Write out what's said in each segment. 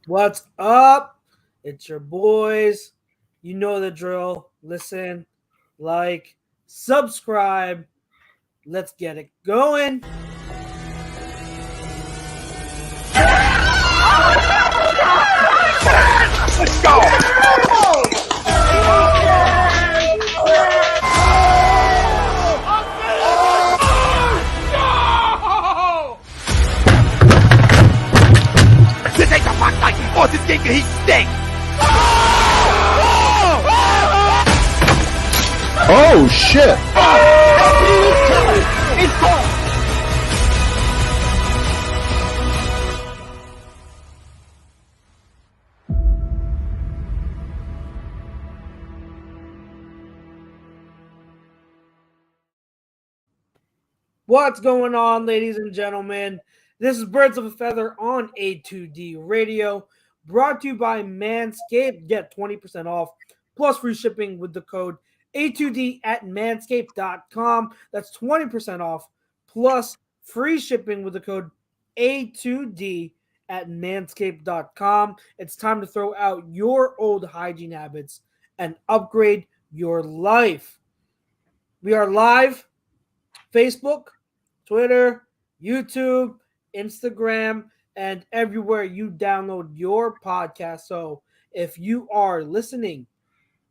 What's up? It's your boys. You know the drill. Listen, like, subscribe. Let's get it going. Let's go! This ain't the fuck night, or this game can heat stink! Oh shit! It's gone! What's going on, ladies and gentlemen? This is Birds of a Feather on A2D Radio, brought to you by Manscaped. Get 20% off plus free shipping with the code A2D at manscaped.com. That's 20% off plus free shipping with the code A2D at manscaped.com. It's time to throw out your old hygiene habits and upgrade your life. We are live, Facebook, Twitter, YouTube, Instagram, and everywhere you download your podcast. So if you are listening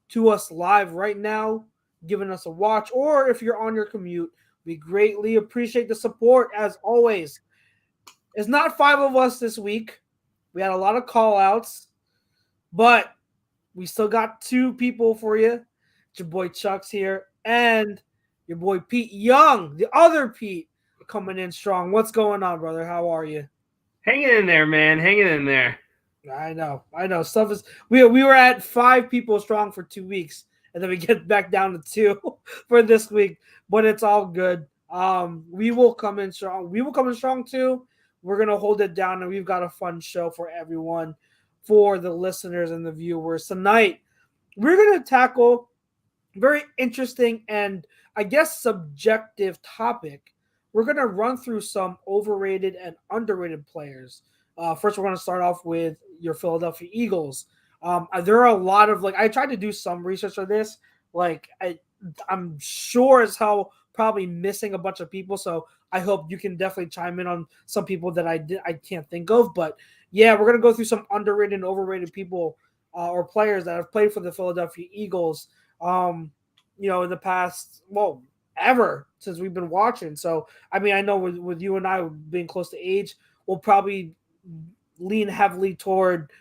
to us live right now, giving us a watch, or if you're on your commute, we greatly appreciate the support as always. It's not 5 of us this week. We had a lot of call outs, but we still got 2 people for you. It's your boy Chuck's here and your boy Pete Young, the other Pete, coming in strong. What's going on, brother? How are you? Hanging in there, man. Hanging in there. I know. Stuff is we were at 5 people strong for 2 weeks, and then we get back down to 2 for this week. But it's all good. We will come in strong. We will come in strong too. We're gonna hold it down, and we've got a fun show for everyone, for the listeners and the viewers. Tonight, we're gonna tackle a very interesting and I guess subjective topic. We're going to run through some overrated and underrated players. First, we're going to start off with your Philadelphia Eagles. There are a lot of, I tried to do some research on this. I'm sure as hell probably missing a bunch of people. So I hope you can definitely chime in on some people that I can't think of. But yeah, we're going to go through some underrated and overrated people or players that have played for the Philadelphia Eagles. In the past, ever since we've been watching. So, I mean, I know with you and I being close to age, we'll probably lean heavily toward,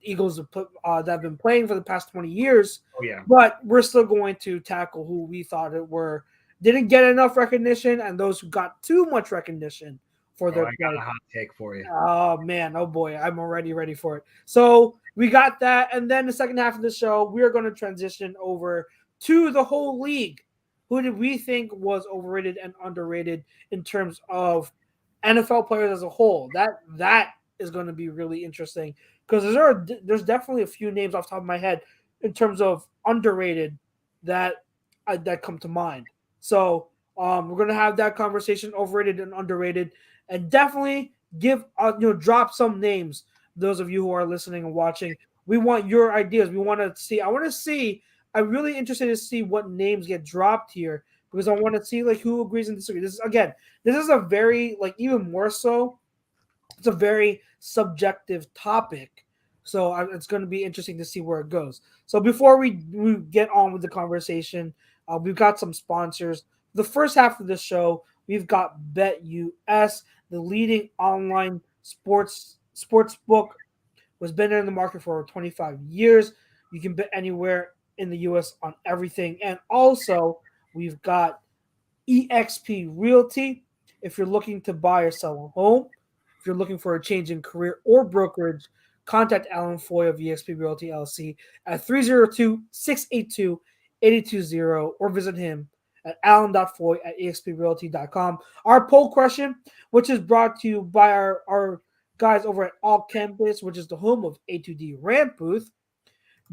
Eagles that have been playing for the past 20 years. Oh, yeah. But we're still going to tackle who we thought didn't get enough recognition and those who got too much recognition for their play. I got a hot take for you. Oh, man. Oh, boy. I'm already ready for it. So we got that. And then the second half of the show, we're going to transition over to the whole league. Who did we think was overrated and underrated in terms of NFL players as a whole? That is going to be really interesting because there's definitely a few names off the top of my head in terms of underrated that come to mind. So we're going to have that conversation, overrated and underrated, and definitely drop some names. Those of you who are listening and watching, we want your ideas. I'm really interested to see what names get dropped here because I want to see who agrees and disagrees. This is a very even more so. It's a very subjective topic, so it's going to be interesting to see where it goes. So before we get on with the conversation, we've got some sponsors. The first half of the show, we've got BetUS, the leading online sports book, was been in the market for over 25 years. You can bet anywhere in the U.S. on everything. And also, we've got eXp Realty. If you're looking to buy or sell a home, if you're looking for a change in career or brokerage, contact Alan Foy of eXp Realty LLC at 302-682-8020 or visit him at alan.foy@exprealty.com. Our poll question, which is brought to you by our guys over at All Campus, which is the home of A2D Rant Booth.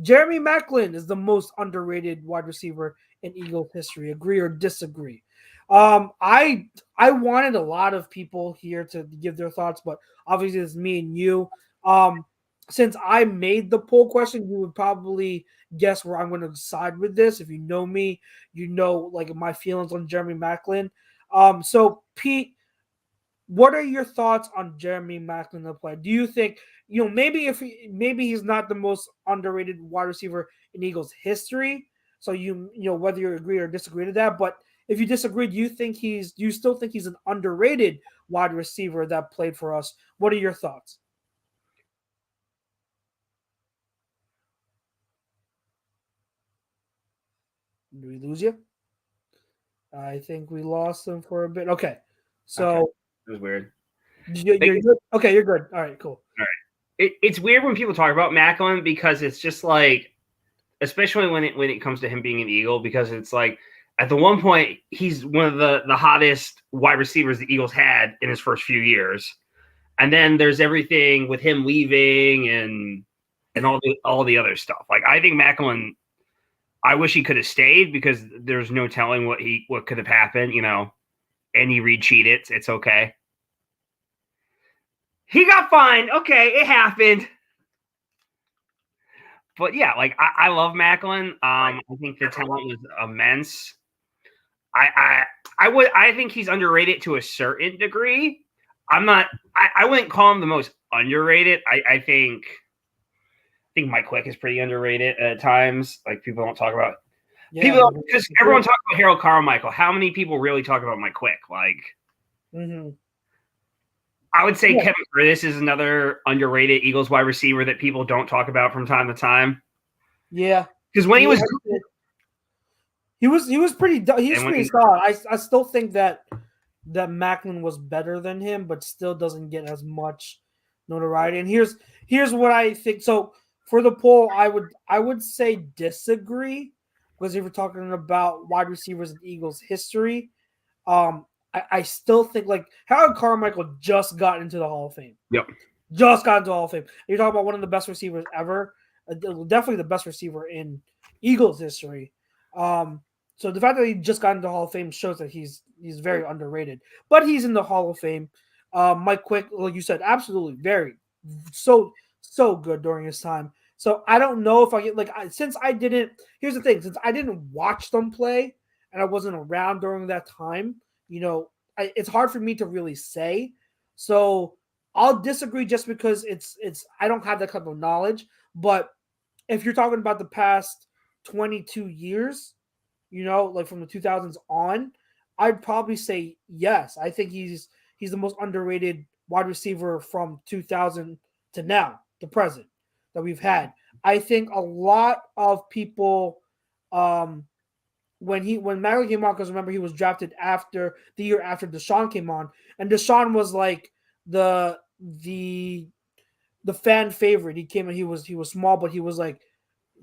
Jeremy Maclin is the most underrated wide receiver in Eagles history. Agree or disagree? I wanted a lot of people here to give their thoughts, but obviously it's me and you. Since I made the poll question, you would probably guess where I'm going to side with this. If you know me, you know like my feelings on Jeremy Maclin. So Pete, what are your thoughts on Jeremy Maclin the play? Do you think maybe maybe he's not the most underrated wide receiver in Eagles history? So whether you agree or disagree to that, but if you disagree, do you still think he's an underrated wide receiver that played for us? What are your thoughts? Did we lose you? I think we lost him for a bit. Okay, so Okay. It was weird. you're good. Okay, you're good. All right, cool. All right. It's weird when people talk about Macklin because it's just like, especially when it comes to him being an Eagle, because it's like at the one point he's one of the hottest wide receivers the Eagles had in his first few years, and then there's everything with him leaving and all the other stuff. Like I think Macklin, I wish he could have stayed because there's no telling what could have happened, and he re-cheated. It's okay. He got fined. Okay, it happened. But yeah, like I love Macklin. I think the talent was immense. I think he's underrated to a certain degree. I wouldn't call him the most underrated. I think Mike Quick is pretty underrated at times. Like people don't talk about because everyone talks about Harold Carmichael. How many people really talk about Mike Quick? Like, I would say Kevin Curtis is another underrated Eagles wide receiver that people don't talk about from time to time. Yeah, because when he was pretty solid. I still think that Macklin was better than him, but still doesn't get as much notoriety. And here's what I think. So for the poll, I would say disagree, because if we're talking about wide receivers in Eagles history, I still think like Harold Carmichael just got into the Hall of Fame. Yep. Just got into the Hall of Fame. You're talking about one of the best receivers ever. Definitely the best receiver in Eagles history. So the fact that he just got into the Hall of Fame shows that he's very underrated. But he's in the Hall of Fame. Mike Quick, like you said, absolutely so good during his time. So I don't know if I get here's the thing, since I didn't watch them play and I wasn't around during that time, it's hard for me to really say. So I'll disagree just because it's I don't have that type of knowledge. But if you're talking about the past 22 years, like from the 2000s on, I'd probably say yes. I think he's the most underrated wide receiver from 2000 to now, the present, that we've had. I think a lot of people, when Macklin came on, because remember he was drafted after the year after Deshaun came on, and Deshaun was like the fan favorite. He came and he was small, but he was like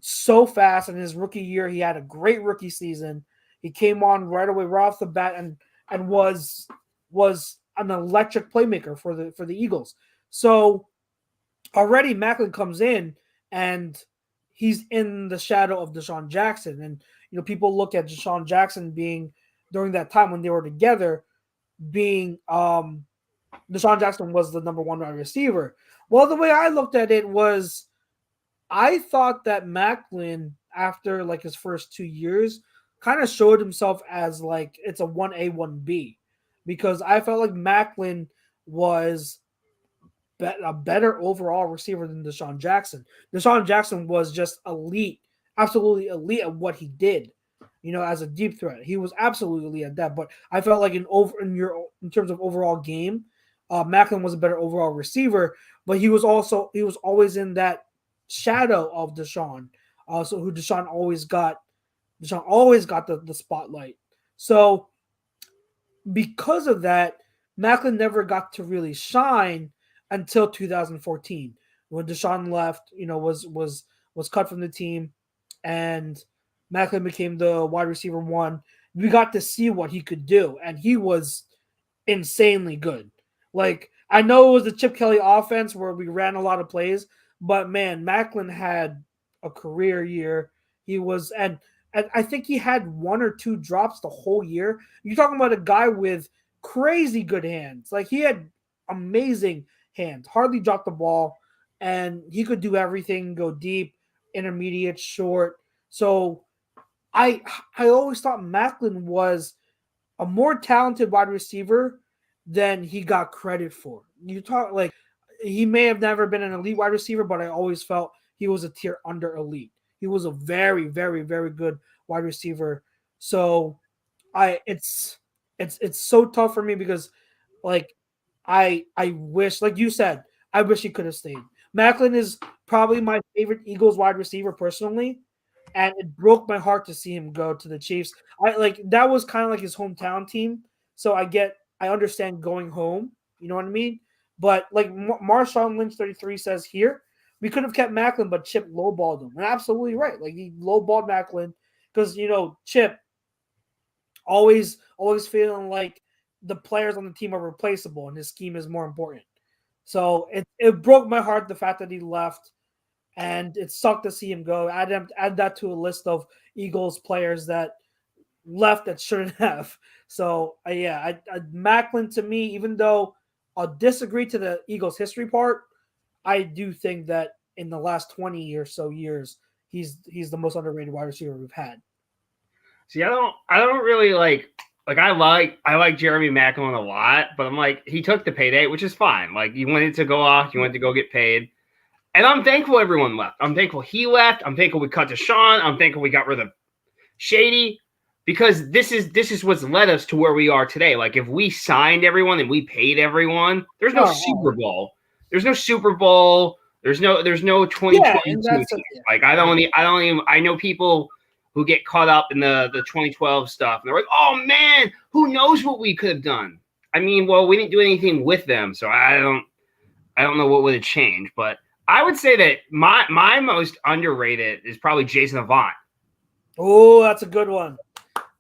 so fast. In his rookie year, he had a great rookie season. He came on right away, right off the bat, and was an electric playmaker for the Eagles. So already Macklin comes in and he's in the shadow of Deshaun Jackson. And people look at Deshaun Jackson being, during that time when they were together, being Deshaun Jackson was the number one wide receiver. Well, the way I looked at it was, I thought that Macklin, after like his first 2 years, kind of showed himself as like it's a 1A, 1B, because I felt like Macklin was a better overall receiver than Deshaun Jackson. Deshaun Jackson was just elite, absolutely elite at what he did, as a deep threat. He was absolutely elite at that. But I felt like in terms of overall game, Macklin was a better overall receiver, but he was always in that shadow of Deshaun. So who Deshaun always got the spotlight. So because of that, Macklin never got to really shine until 2014, when Deshaun left, was cut from the team, and Macklin became the wide receiver one. We got to see what he could do, and he was insanely good. Like, I know it was the Chip Kelly offense where we ran a lot of plays, but man, Macklin had a career year. He was, and I think he had one or two drops the whole year. You're talking about a guy with crazy good hands. Like, he had amazing hands, hardly dropped the ball. and he could do everything, go deep, intermediate, short. So I always thought Macklin was a more talented wide receiver than he got credit for. You talk like he may have never been an elite wide receiver, but I always felt he was a tier under elite. He was a very, very, very good wide receiver. So it's so tough for me because like I wish, like you said, I wish he could have stayed. Macklin is probably my favorite Eagles wide receiver personally, and it broke my heart to see him go to the Chiefs. I like that was kind of like his hometown team, so I understand going home. You know what I mean? But like Marshawn Lynch 33 says here, we could have kept Macklin, but Chip lowballed him. And absolutely right. Like he lowballed Macklin because Chip always feeling like the players on the team are replaceable and his scheme is more important. So it broke my heart the fact that he left, and it sucked to see him go. Add that to a list of Eagles players that left that shouldn't have. So Macklin to me, even though I'll disagree to the Eagles history part, I do think that in the last 20 or so years, he's the most underrated wide receiver we've had. See, I don't really like I like Jeremy Maclin a lot, but I'm like, he took the payday, which is fine. Like, you wanted to go off, you wanted to go get paid. And I'm thankful everyone left. I'm thankful he left. I'm thankful we cut Deshaun. I'm thankful we got rid of Shady, because this is what's led us to where we are today. Like, if we signed everyone and we paid everyone, there's no Super Bowl. There's no Super Bowl. There's no 2022 team. Like, I know people who get caught up in the 2012 stuff. And they're like, oh, man, who knows what we could have done? I mean, well, we didn't do anything with them, so I don't know what would have changed. But I would say that my most underrated is probably Jason Avant. Oh, that's a good one.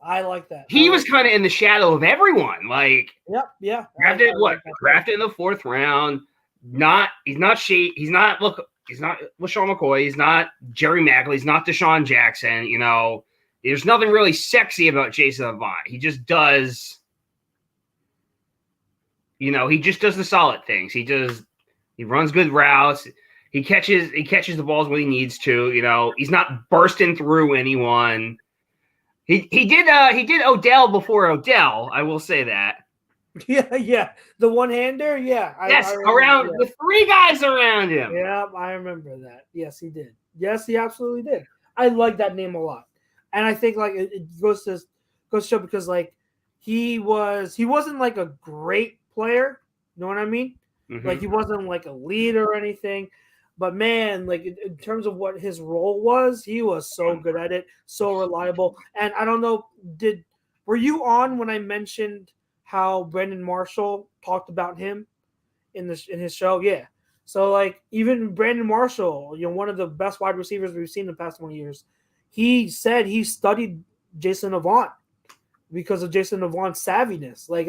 I like that. He was kind of in the shadow of everyone. Like, yeah. Drafted in the 4th round. He's not LaShawn McCoy. He's not Jerry Maclin. He's not Deshaun Jackson. There's nothing really sexy about Jason Avant. He just does. He just does the solid things. He runs good routes. He catches the balls when he needs to. He's not bursting through anyone. He did Odell before Odell. I will say that. Yeah. The one-hander, yeah. Yes, with 3 guys around him. Yeah, I remember that. Yes, he did. Yes, he absolutely did. I like that name a lot, and I think like it goes to show because like he wasn't like a great player. You know what I mean? Mm-hmm. Like he wasn't like a leader or anything. But man, like in terms of what his role was, he was so good at it, so reliable. And I don't know, were you on when I mentioned how Brandon Marshall talked about him in his show? Yeah. So like even Brandon Marshall, one of the best wide receivers we've seen in the past 20 years, he said he studied Jason Avant because of Jason Avant's savviness. Like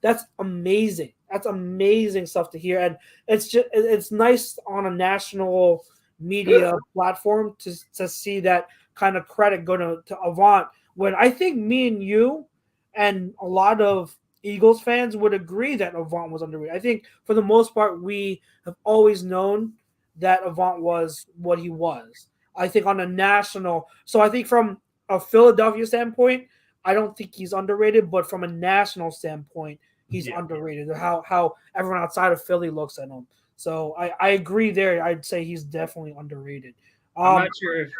that's amazing. That's amazing stuff to hear. And it's nice on a national media platform to see that kind of credit go to Avant, when I think me and you and a lot of Eagles fans would agree that Avant was underrated. I think for the most part, we have always known that Avant was what he was. I think on a national, so I think from a Philadelphia standpoint, I don't think he's underrated, but from a national standpoint, he's underrated. How everyone outside of Philly looks at him. So I agree there. I'd say he's definitely underrated. I'm not sure if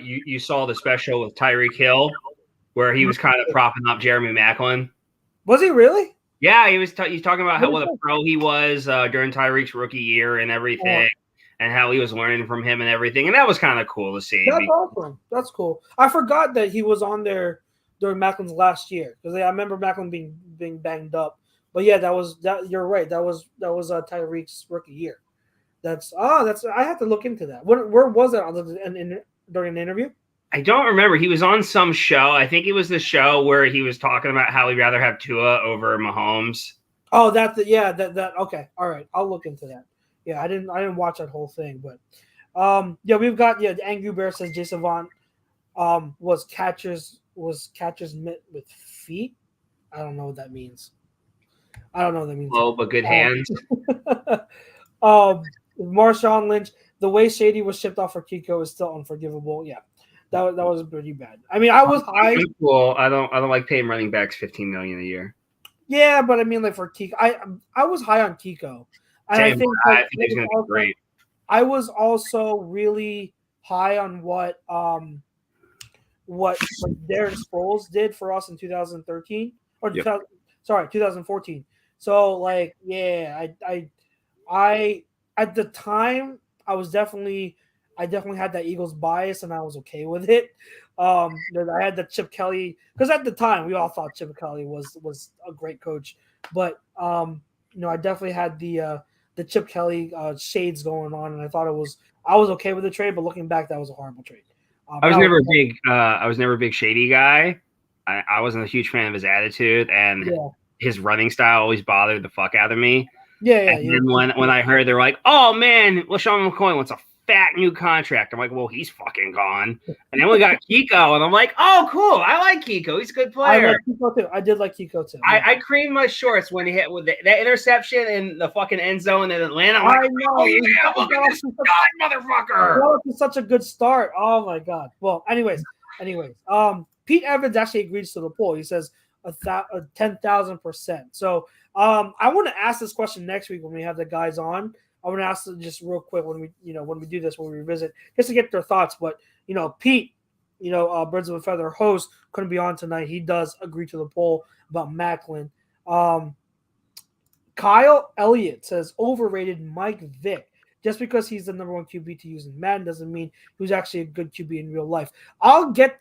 you saw the special with Tyreek Hill where he was kind of propping up Jeremy Maclin. Was he really? Yeah, he's talking about what a pro he was during Tyreek's rookie year and everything, and how he was learning from him and everything. And that was kind of cool to see. That's awesome. That's cool. I forgot that he was on there during Macklin's last year, because I remember Macklin being banged up. But yeah, that. You're right. That was Tyreek's rookie year. I have to look into that. Where was it during an interview? I don't remember. He was on some show. I think it was the show where he was talking about how he'd rather have Tua over Mahomes. Oh, that okay. All right, I'll look into that. Yeah, I didn't watch that whole thing, but we've got the Angry Bear says Jason Vaughn was catcher's mitt with feet. I don't know what that means. Low but good hands. Marshawn Lynch, the way Shady was shipped off for Kiko is still unforgivable. Yeah, that was pretty bad. I mean, I was high. Cool. I don't like paying running backs $15 million a year. Yeah, but I mean, like for Kiko, I was high on Kiko, and I think he's going to be great. I was also really high on what Darren Sproles did for us in 2013 or 2014. So like, yeah, I at the time I definitely had that Eagles bias and I was okay with it. I had the Chip Kelly because at the time we all thought Chip Kelly was a great coach, but I definitely had the Chip Kelly shades going on, and I was okay with the trade, but looking back, that was a horrible trade. I was never a big Shady guy. I wasn't a huge fan of his attitude, and his running style always bothered the fuck out of me. Yeah. And then when I heard they're like, oh man, LaShawn McCoy wants a fat new contract, I'm like, well, he's fucking gone. And then we got Kiko, and I'm like, oh, cool. I like Kiko. He's a good player. I like Kiko too. I did like Kiko too. I creamed my shorts when he hit with that interception in the fucking end zone in Atlanta. I'm like, I know. Oh, yeah, look at this guy, motherfucker. That was such a good start. Oh my god. Well, anyways, Pete Evans actually agrees to the poll. He says 10,000%. So I want to ask this question next week when we have the guys on. I want to ask them just real quick when we do this, when we revisit, just to get their thoughts. But Pete, Birds of a Feather host, couldn't be on tonight. He does agree to the poll about Macklin. Kyle Elliott says overrated Mike Vick. Just because he's the number one QB to use in Madden doesn't mean he was actually a good QB in real life.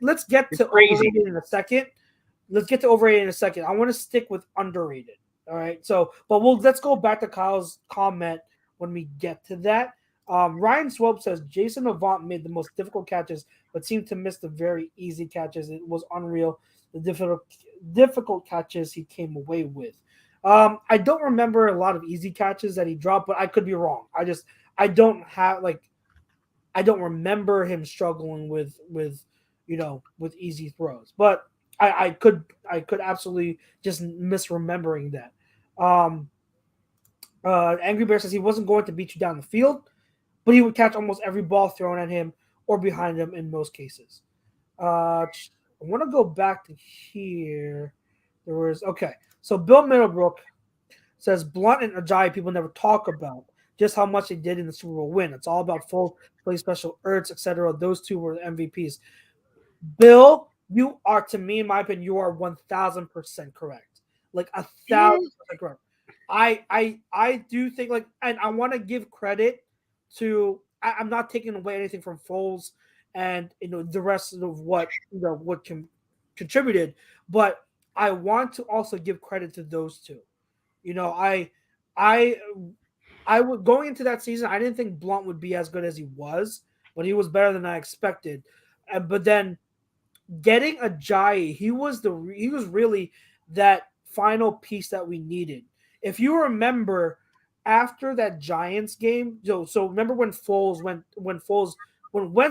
Let's get to overrated in a second. I want to stick with underrated. All right. So, but let's go back to Kyle's comment when we get to that. Ryan Swope says Jason Avant made the most difficult catches, but seemed to miss the very easy catches. It was unreal. The difficult catches he came away with. I don't remember a lot of easy catches that he dropped, but I could be wrong. I don't remember him struggling with easy throws, but I could absolutely just misremembering that. Angry Bear says he wasn't going to beat you down the field, but he would catch almost every ball thrown at him or behind him in most cases. I want to go back to here. So Bill Middlebrook says Blunt and Ajayi people never talk about just how much they did in the Super Bowl win. It's all about full play special, Ertz, etc. Those two were the MVPs. Bill, you are, to me, in my opinion, you are 1,000% correct. Like 1,000% correct. I do think and I want to give credit to. I'm not taking away anything from Foles and the rest of what contributed, but I want to also give credit to those two. I would going into that season, I didn't think Blunt would be as good as he was, but he was better than I expected. But then getting Ajayi, he was really that final piece that we needed. If you remember, after that Giants game, so remember when Wentz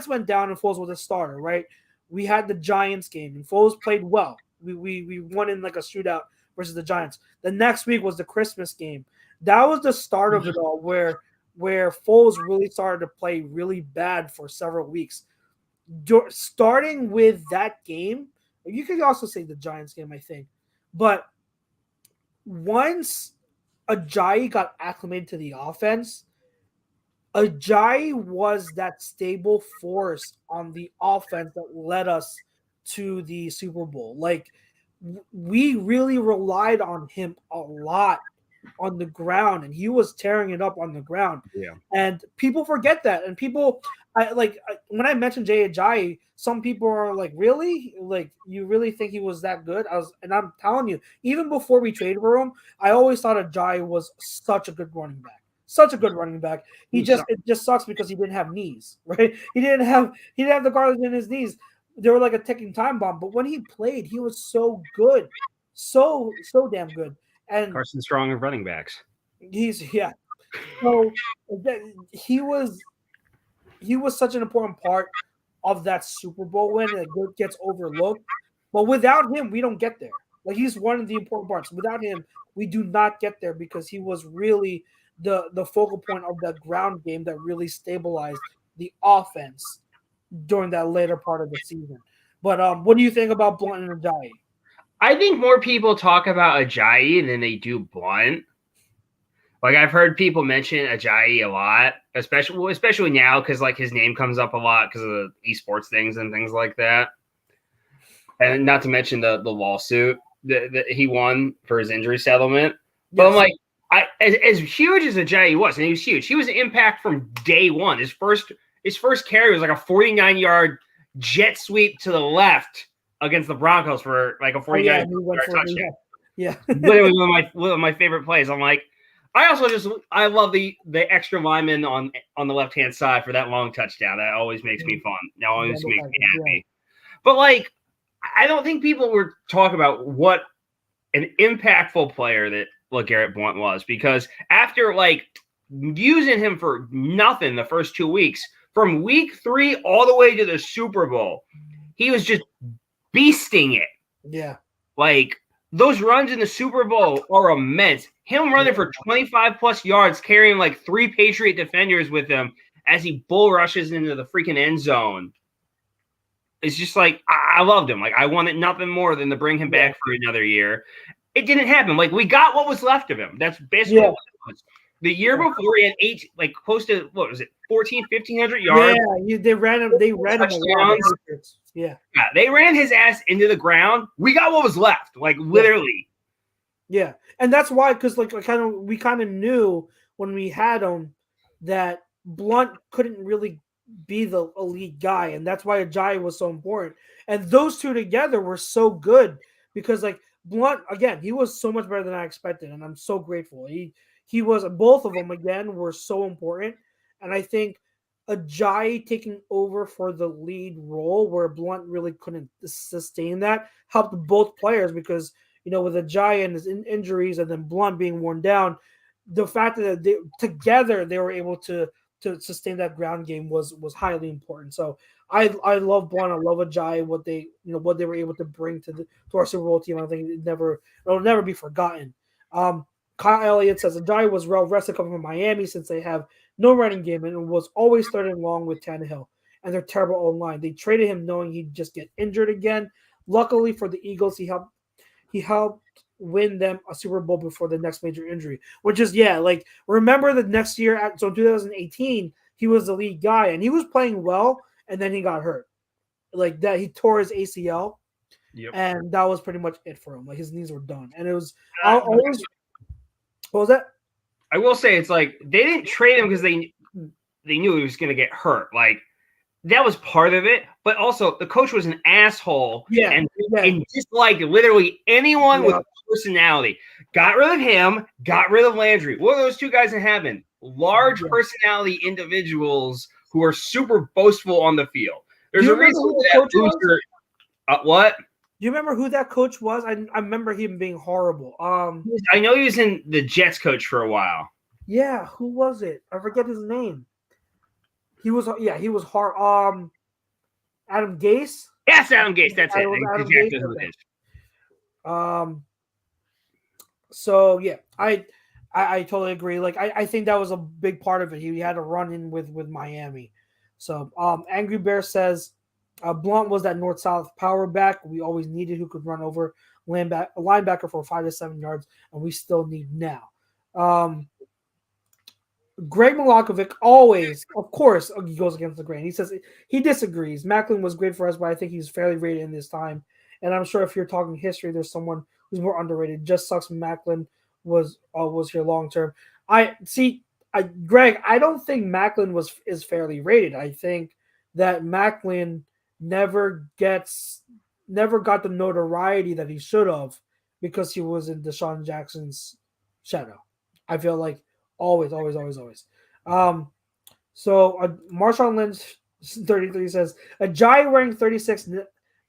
went down and Foles was a starter, right? We had the Giants game and Foles played well. We won in like a shootout versus the Giants. The next week was the Christmas game. That was the start of it all, where Foles really started to play really bad for several weeks. Starting with that game, you could also say the Giants game, I think. But once Ajayi got acclimated to the offense, Ajayi was that stable force on the offense that led us to the Super Bowl. Like, we really relied on him a lot on the ground, and he was tearing it up on the ground. Yeah. And people forget that. And when I mentioned Jay Ajayi, some people are like, really? Like, you really think he was that good? I'm telling you, even before we traded for him, I always thought Ajayi was such a good running back. Such a good running back. It just sucks because he didn't have knees, right? He didn't have the cartilage in his knees. They were like a ticking time bomb. But when he played, he was so good. So damn good. And Carson Strong of running backs. So he was such an important part of that Super Bowl win that gets overlooked. But without him, we don't get there. Like, he's one of the important parts. Without him, we do not get there because he was really the focal point of that ground game that really stabilized the offense during that later part of the season. But what do you think about Blunt and Ajayi? I think more people talk about Ajayi than they do Blunt. Like I've heard people mention Ajayi a lot, especially now because like his name comes up a lot because of the esports things and things like that. And not to mention the lawsuit that he won for his injury settlement. But I'm like, as huge as Ajayi was, and he was huge. He was an impact from day one. His first carry was like a 49-yard jet sweep to the left against the Broncos for like a 49-yard touchdown. Yeah, literally one of my favorite plays. I'm like, I love the extra lineman on the left hand side for that long touchdown. That always makes me fun. That always makes me happy. But like, I don't think people were talking about what an impactful player that LeGarrette Blount was, because after like using him for nothing the first 2 weeks, from week 3 all the way to the Super Bowl, he was just beasting it. Yeah. Like those runs in the Super Bowl are immense. Him running for 25 plus yards, carrying like 3 Patriot defenders with him as he bull rushes into the freaking end zone. It's just like, I loved him. Like I wanted nothing more than to bring him back for another year. It didn't happen. Like we got what was left of him. That's basically what it was. The year before he had close to, what was it, 1,500 yards? Yeah, they ran him a lot. Yeah, they ran his ass into the ground. We got what was left, like literally. Yeah, and that's why, because like we kind of knew when we had him that Blunt couldn't really be the elite guy, and that's why Ajayi was so important. And those two together were so good because like Blunt, again, he was so much better than I expected, and I'm so grateful. He was, both of them again were so important, and I think Ajayi taking over for the lead role where Blunt really couldn't sustain that helped both players because, you know, with Ajayi and his injuries and then Blunt being worn down, the fact that they together they were able to sustain that ground game was highly important. So I love Blunt, I love Ajayi, what they were able to bring to our Super Bowl team. I think it'll never be forgotten. Kyle Elliott says Ajayi was well rested coming from Miami since they have no running game and was always third and long with Tannehill and their terrible O-line. They traded him knowing he'd just get injured again. Luckily for the Eagles, he helped win them a Super Bowl before the next major injury, which is, like, remember the next year, so 2018, he was the lead guy and he was playing well and then he got hurt. Like that, he tore his ACL and that was pretty much it for him. Like his knees were done. And it was always. What was that? I will say it's like they didn't trade him because they knew he was going to get hurt. Like that was part of it, but also the coach was an asshole and disliked literally anyone with personality. Got rid of him, got rid of Landry. What are those two guys in heaven? Large personality individuals who are super boastful on the field. There's a reason that booster. What? Do you remember who that coach was? I remember him being horrible. I know he was in the Jets coach for a while. Yeah, who was it? I forget his name. He was hard. Adam Gase. Yes, Adam Gase. That's it. Exactly who it is. So yeah, I totally agree. Like I think that was a big part of it. He had a run in with Miami. So Angry Bear says. Blunt was that north-south power back we always needed who could run over a linebacker for 5 to 7 yards, and we still need now. Greg Milocovic always, of course, he goes against the grain. He says he disagrees. Macklin was great for us, but I think he's fairly rated in this time. And I'm sure if you're talking history, there's someone who's more underrated. Just sucks Macklin was here long-term. Greg, I don't think Macklin is fairly rated. I think that Macklin never got the notoriety that he should have because he was in Deshaun Jackson's shadow. I feel like always. So Marshawn Lynch 33 says Ajayi wearing 36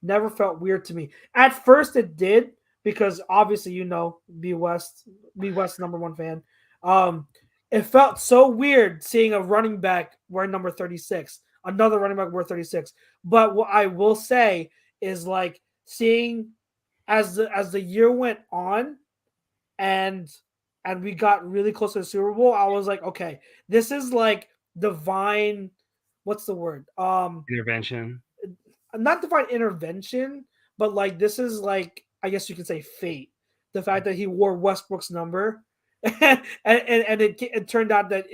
never felt weird to me. At first it did because obviously B West number 1 fan. It felt so weird seeing a running back wearing number 36. Another running back worth 36. But what I will say is like seeing as the year went on and and we got really close to the Super Bowl, I was like, okay, this is like divine. What's the word? Intervention. Not divine intervention, but like this is like, I guess you could say fate. The fact that he wore Westbrook's number, and it turned out that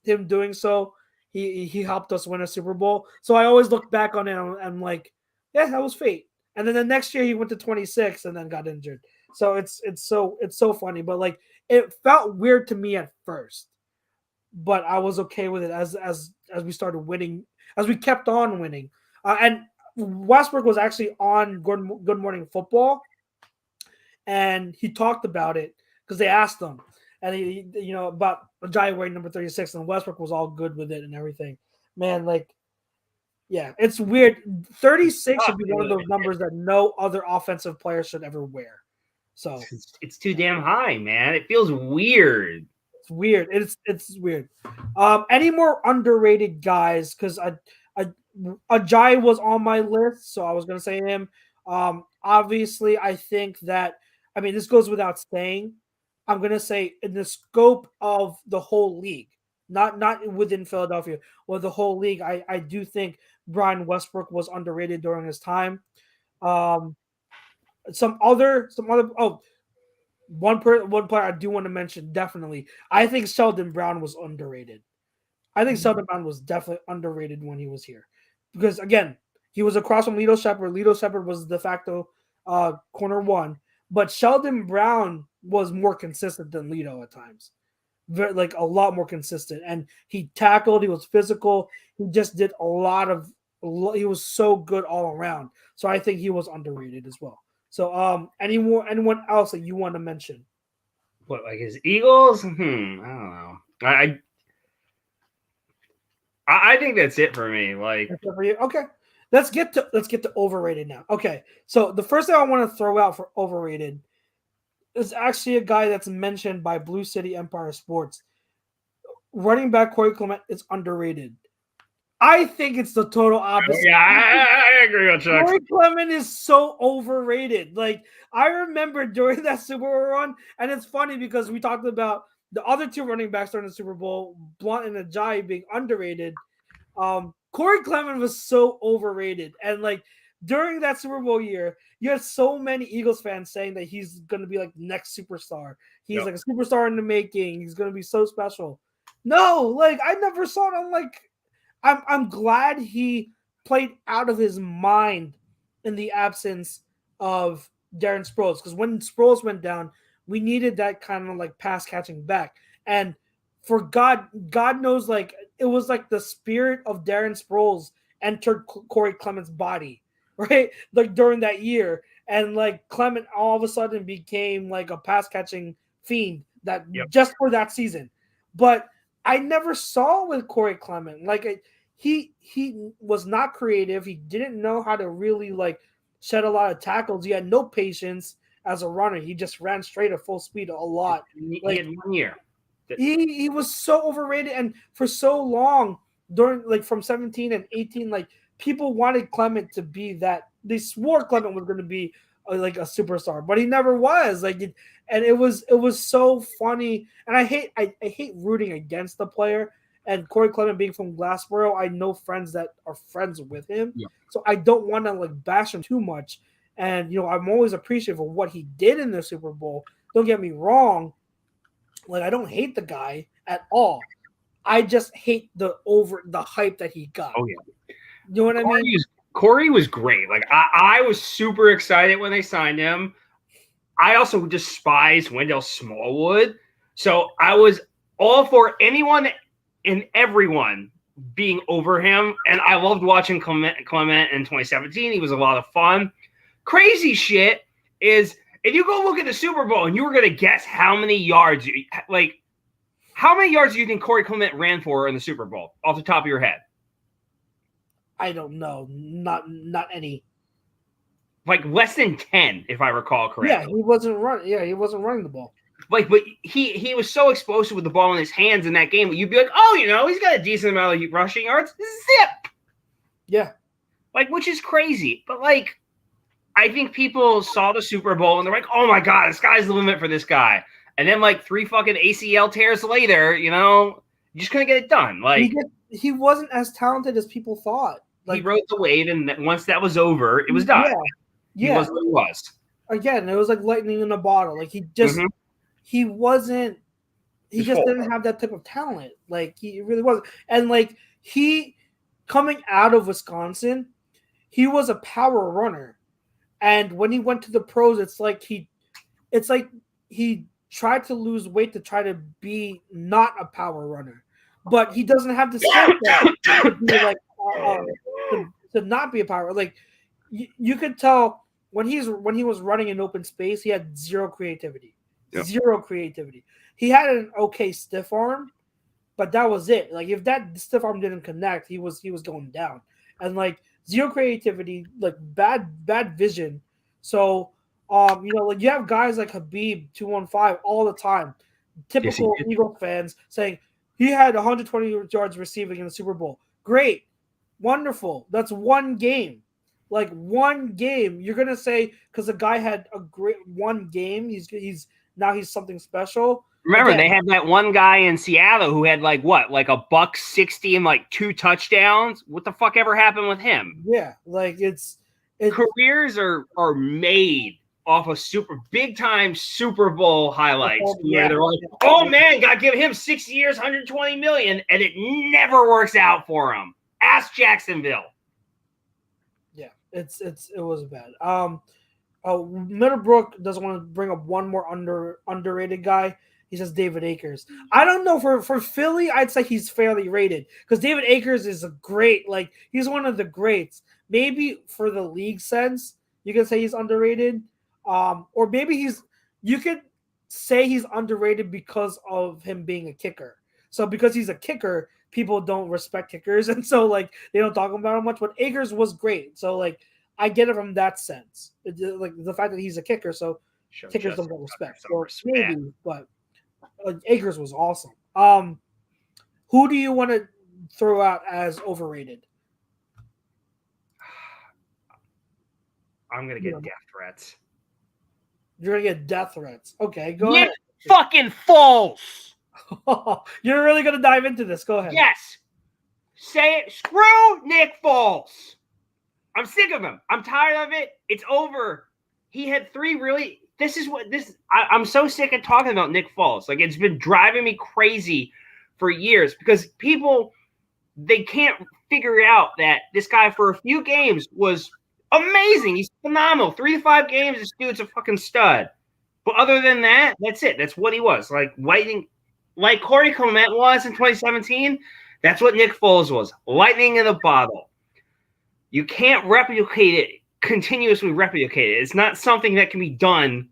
him doing so, he helped us win a Super Bowl. So I always look back on it and I'm like, yeah, that was fate. And then the next year he went to 26 and then got injured. So it's so funny, but like it felt weird to me at first, but I was okay with it as we started winning, as we kept on winning. And Westbrook was actually on Good Morning Football, and he talked about it because they asked him, and he about Ajayi wearing number 36, and Westbrook was all good with it and everything. Man, like, yeah, it's weird. 36 should be one of those numbers that no other offensive player should ever wear. So it's too damn high, man. It feels weird. It's weird. It's weird. Any more underrated guys? Because Ajayi was on my list, so I was going to say him. Obviously, I think that, I mean, this goes without saying. I'm going to say in the scope of the whole league, not within Philadelphia, or the whole league, I do think Brian Westbrook was underrated during his time. One player I do want to mention, definitely. I think Sheldon Brown was underrated. I think Sheldon Brown was definitely underrated when he was here. Because, again, he was across from Lito Shepherd. Lito Shepherd was de facto corner one. But Sheldon Brown was more consistent than Lito at times. Like, a lot more consistent. And he tackled. He was physical. He just did a lot of – he was so good all around. So I think he was underrated as well. So anyone else that you want to mention? What, like his Eagles? I don't know. I think that's it for me. Like, that's it for you? Okay. Let's get to overrated now. Okay. So the first thing I want to throw out for overrated is actually a guy that's mentioned by Blue City Empire Sports. Running back Cory Clement is underrated. I think it's the total opposite. Yeah, I agree with Chuck. Cory Clement is so overrated. Like, I remember during that Super Bowl run, and it's funny because we talked about the other two running backs during the Super Bowl, Blount and Ajayi, being underrated. Cory Clement was so overrated. And, like, during that Super Bowl year, you had so many Eagles fans saying that he's going to be, like, the next superstar. He's, like, a superstar in the making. He's going to be so special. No, like, I never saw it. I'm like, I'm glad he played out of his mind in the absence of Darren Sproles, because when Sproles went down, we needed that kind of like pass catching back. And for God knows, like, it was like the spirit of Darren Sproles entered Cory Clement's body, right? Like during that year, and like Clement all of a sudden became like a pass catching fiend that just for that season. But I never saw with Cory Clement, like, he was not creative. He didn't know how to really like shed a lot of tackles. He had no patience as a runner. He just ran straight at full speed a lot. He had 1 year. He was so overrated, and for so long during like from 17 and 18, like people wanted Clement to be that. They swore Clement was going to be like a superstar, but he never was. Like, and it was so funny. And I hate rooting against the player. And Cory Clement being from Glassboro, I know friends that are friends with him. Yeah. So I don't want to like bash him too much. And, I'm always appreciative of what he did in the Super Bowl. Don't get me wrong. Like, I don't hate the guy at all. I just hate the hype that he got. Oh, yeah. You know what I mean? Cory was great. Like, I was super excited when they signed him. I also despise Wendell Smallwood. So I was all for anyone and everyone being over him. And I loved watching Clement in 2017. He was a lot of fun. Crazy shit is, if you go look at the Super Bowl and you were going to guess how many yards do you think Cory Clement ran for in the Super Bowl off the top of your head? I don't know. Not any. Like less than 10, if I recall correctly. Yeah, he wasn't running the ball. Like, but he was so explosive with the ball in his hands in that game. You'd be like, oh, he's got a decent amount of rushing yards. Zip. Yeah. Like, which is crazy. But, like, I think people saw the Super Bowl and they're like, oh, my God, the sky's the limit for this guy. And then like 3 fucking ACL tears later, you know, you just couldn't get it done. Like he wasn't as talented as people thought. Like he rode the wave, and once that was over, it was done. Yeah. He was what he was. Again, it was like lightning in a bottle. Like he wasn't. He just didn't have that type of talent. Like he really wasn't. And like he coming out of Wisconsin, he was a power runner. And when he went to the pros, it's like he tried to lose weight to try to be not a power runner, but he doesn't have the skill set to be like to not be a power. Like you could tell when he was running in open space, he had zero creativity. Zero creativity. He had an okay stiff arm, but that was it. Like if that stiff arm didn't connect, he was going down. And like zero creativity, like bad vision. So you know, like you have guys like Habib 215 all the time. Typical Eagle fans saying he had 120 yards receiving in the Super Bowl. Great. Wonderful. That's one game. Like one game. You're gonna say because the guy had a great one game, he's something special. Remember, they had that one guy in Seattle who had like $160 and like 2 touchdowns. What the fuck ever happened with him? Yeah, like it's careers are made off of big time Super Bowl highlights where they're like, oh man, gotta give him 6 years, 120 million, and it never works out for him. Ask Jacksonville. Yeah, it was bad. Middlebrook doesn't want to bring up one more underrated guy. He says David Akers. I don't know for Philly, I'd say he's fairly rated because David Akers is a great, like he's one of the greats. Maybe for the league sense, you can say he's underrated. Or maybe you could say he's underrated because of him being a kicker. So because he's a kicker, people don't respect kickers, and so like they don't talk about him much. But Akers was great, so like I get it from that sense. Like the fact that he's a kicker, so kickers don't get respect. So maybe, but Akers was awesome. Who do you want to throw out as overrated? I'm gonna get death threats. You're gonna get death threats. Okay, go ahead. Fucking false. You're really gonna dive into this. Go ahead. Yes. Say it. Screw Nick Foles. I'm sick of him. I'm tired of it. It's over. He had 3 really. I'm so sick of talking about Nick Foles. Like it's been driving me crazy for years because they can't figure out that this guy for a few games was amazing. He's phenomenal. 3 to 5 games, this dude's a fucking stud. But other than that, that's it. That's what he was. Like lightning, like Cory Clement was in 2017. That's what Nick Foles was. Lightning in a bottle. You can't continuously replicate it. It's not something that can be done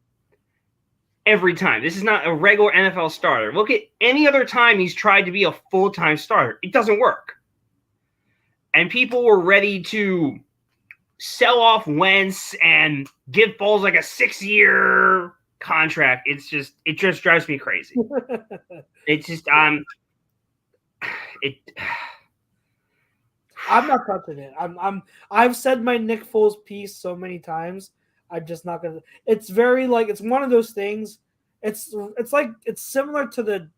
every time. This is not a regular NFL starter. Look at any other time he's tried to be a full-time starter. It doesn't work. And people were ready to sell off Wentz and give Foles like a 6-year contract. It just drives me crazy. It's just I'm not touching it. I've said my Nick Foles piece so many times. I'm just not gonna. It's very like it's one of those things. It's similar to the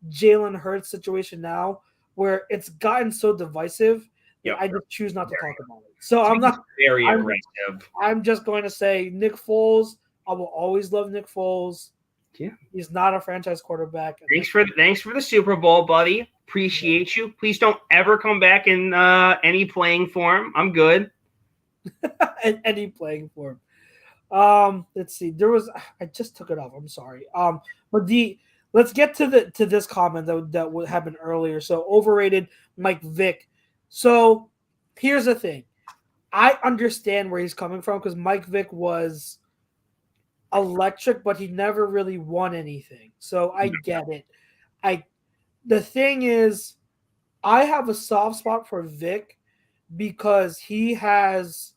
Jalen Hurts situation now, where it's gotten so divisive. Yep. I just choose not to talk about it. So I'm not very aggressive. I'm just going to say Nick Foles. I will always love Nick Foles. Yeah, he's not a franchise quarterback. Thanks for the Super Bowl, buddy. Appreciate you. Please don't ever come back in any playing form. I'm good. In any playing form. Let's see. I just took it off. I'm sorry. But let's get to this comment that happened earlier. So overrated Mike Vick. So here's the thing. I understand where he's coming from because Mike Vick was electric, but he never really won anything. So I get it. The thing is, I have a soft spot for Vick because he has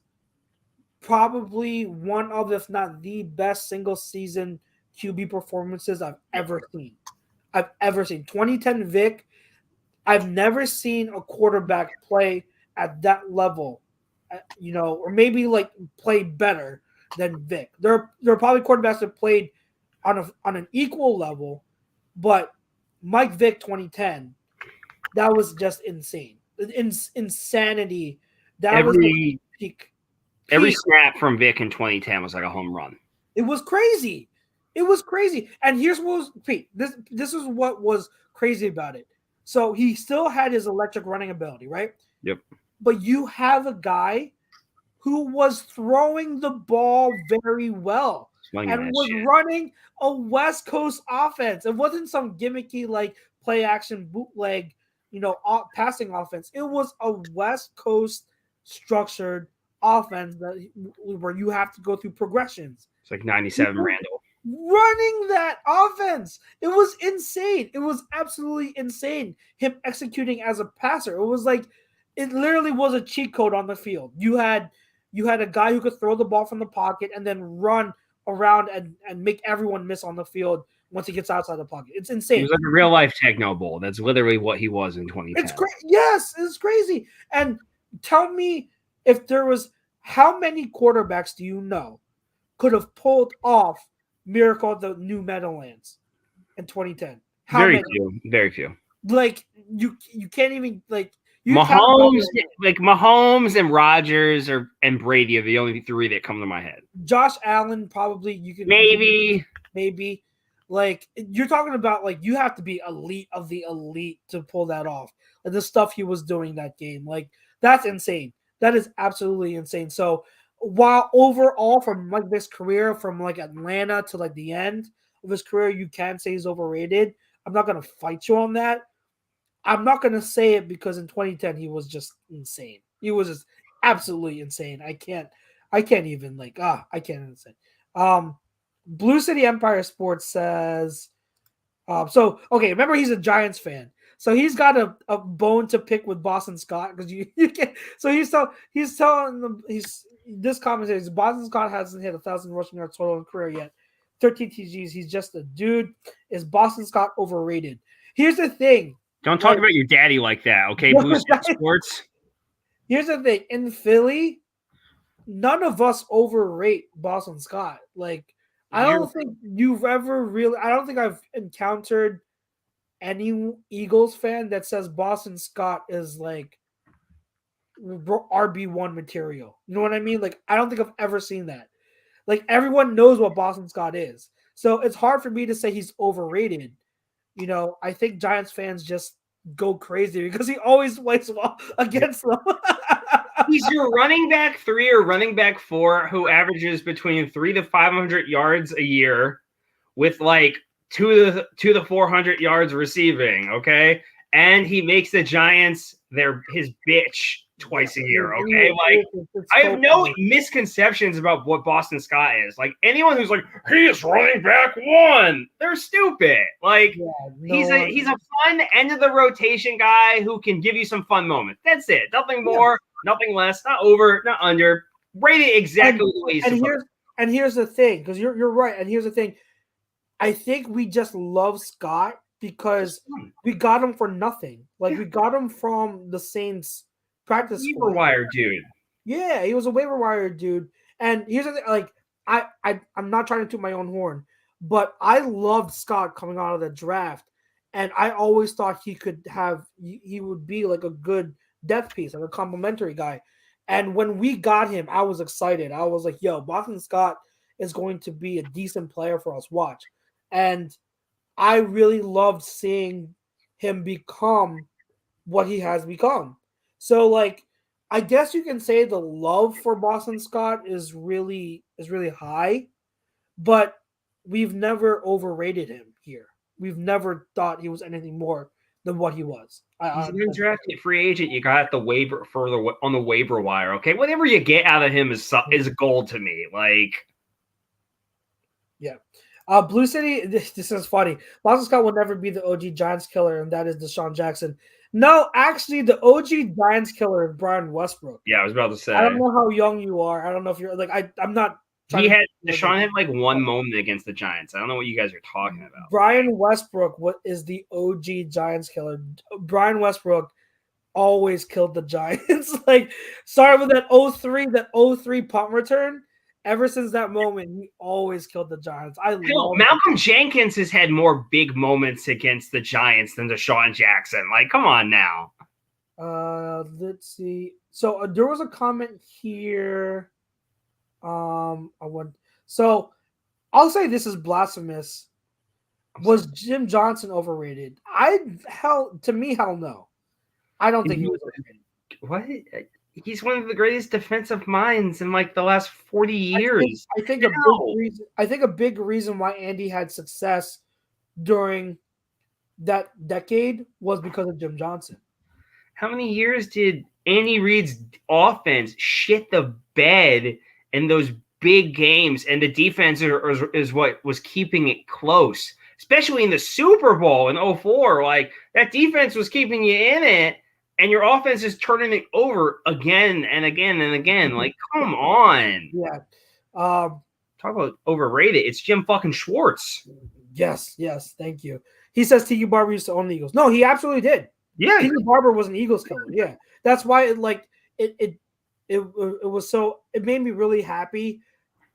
probably one of, if not the best single season QB performances I've ever seen. 2010 Vick, I've never seen a quarterback play at that level, or maybe like play better than Vick. There are probably quarterbacks that played on an equal level, but Mike Vick 2010, that was just insane. Insanity. That was like peak. Every snap from Vick in 2010 was like a home run. It was crazy. It was crazy. And here's what was Pete. This is what was crazy about it. So he still had his electric running ability, right? Yep. But you have a guy who was throwing the ball very well and was running a West Coast offense. It wasn't some gimmicky like play action bootleg, passing offense. It was a West Coast structured offense where you have to go through progressions. It's like 97 Randall. Running that offense. It was insane. It was absolutely insane. Him executing as a passer. It was like, it literally was a cheat code on the field. You had a guy who could throw the ball from the pocket and then run around and make everyone miss on the field once he gets outside the pocket. It's insane. He was like a real life techno bull. That's literally what he was in 2010. It's yes, it's crazy. And tell me if there was, how many quarterbacks do you know could have pulled off Miracle at the New Meadowlands in 2010? Very few. Like you can't even like Mahomes and Rodgers and Brady are the only three that come to my head. Josh Allen, probably you can maybe. Like you're talking about, like you have to be elite of the elite to pull that off. Like the stuff he was doing that game, like that's insane. That is absolutely insane. So while overall from like this career, from like Atlanta to like the end of his career, you can say he's overrated. I'm not gonna fight you on that. I'm not gonna say it because in 2010 he was just insane. He was just absolutely insane. I can't even I can't even say. Blue City Empire Sports says, remember he's a Giants fan. So he's got a bone to pick with Boston Scott because you can't. So he's telling them this comment says Boston Scott hasn't hit 1,000 rushing yards total in career yet. 13 TGs. He's just a dude. Is Boston Scott overrated? Here's the thing. Don't talk about your daddy like that, okay? Blue City Sports. Here's the thing. In Philly, none of us overrate Boston Scott. Like I don't think I've encountered any Eagles fan that says Boston Scott is like RB1 material. You know what I mean? Like, I don't think I've ever seen that. Like, everyone knows what Boston Scott is. So it's hard for me to say he's overrated. I think Giants fans just go crazy because he always plays well against them. He's your running back 3 or running back 4 who averages between 300 to 500 yards a year with like 200 to 400 yards receiving, okay? And he makes the Giants his bitch twice a year, okay? Like, I have no misconceptions about what Boston Scott is. Like, anyone who's like, he is running back 1, they're stupid. Like, he's a fun end of the rotation guy who can give you some fun moments. That's it. Nothing more, nothing less, not over, not under. Rate it exactly the way he's supposed. And here's the thing, because you're right. And here's the thing. I think we just love Scott because we got him for nothing. Like, we got him from the Saints practice waiver wire dude. Yeah, he was a waiver wire dude. And here's the thing, like, I'm not trying to toot my own horn, but I loved Scott coming out of the draft. And I always thought he would be like a good depth piece, like a complimentary guy. And when we got him, I was excited. I was like, yo, Boston Scott is going to be a decent player for us. Watch. And I really loved seeing him become what he has become. So, like, I guess you can say the love for Boston Scott is really high, but we've never overrated him here. We've never thought he was anything more than what he was. He's an undrafted free agent. You got the waiver on the waiver wire. Okay, whatever you get out of him is gold to me. Like, yeah. Blue City, this is funny. Boston Scott will never be the OG Giants killer, and that is Deshaun Jackson. No, actually, the OG Giants killer is Brian Westbrook. Yeah, I was about to say. I don't know how young you are. I don't know if you're like I'm not. Deshaun had like one moment against the Giants. I don't know what you guys are talking about. Brian Westbrook is the OG Giants killer. Brian Westbrook always killed the Giants. Like, started with that 03 punt return. ever since that moment, he always killed the Giants. I Hell, love Malcolm Jenkins has had more big moments against the Giants than Deshaun Jackson. Like, come on now. Let's see. So there was a comment here. So I'll say this is blasphemous. Was Jim Johnson overrated? Hell no. I don't think he was overrated. What? He's one of the greatest defensive minds in like the last 40 years. I think a big reason why Andy had success during that decade was because of Jim Johnson. How many years did Andy Reid's offense shit the bed in those big games, and the defense is what was keeping it close, especially in the Super Bowl in 2004. Like, that defense was keeping you in it, and your offense is turning it over again and again and again. Like, come on. Yeah. Talk about overrated. It's Jim fucking Schwartz. Yes. Thank you. He says Tiki Barber used to own the Eagles. No, he absolutely did. Yeah. Tiki Barber was an Eagles killer. Yeah. That's why it was so, it made me really happy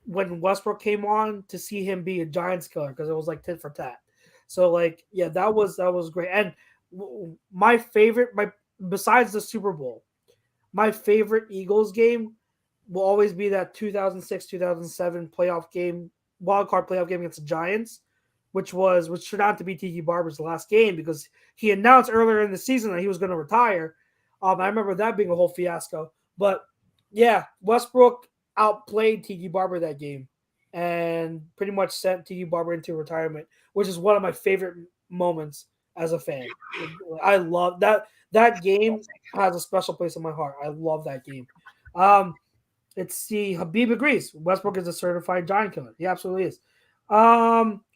when Westbrook came on to see him be a Giants killer, because it was like tit for tat. So like, yeah, that was great. And besides the Super Bowl, my favorite Eagles game will always be that 2006-2007 playoff game, wild card playoff game against the Giants, which turned out to be Tiki Barber's last game because he announced earlier in the season that he was going to retire. I remember that being a whole fiasco. But yeah, Westbrook outplayed Tiki Barber that game and pretty much sent Tiki Barber into retirement, which is one of my favorite moments as a fan. I love that. That game has a special place in my heart. I love that game. Let's see. Habib agrees. Westbrook is a certified Giant killer. He absolutely is.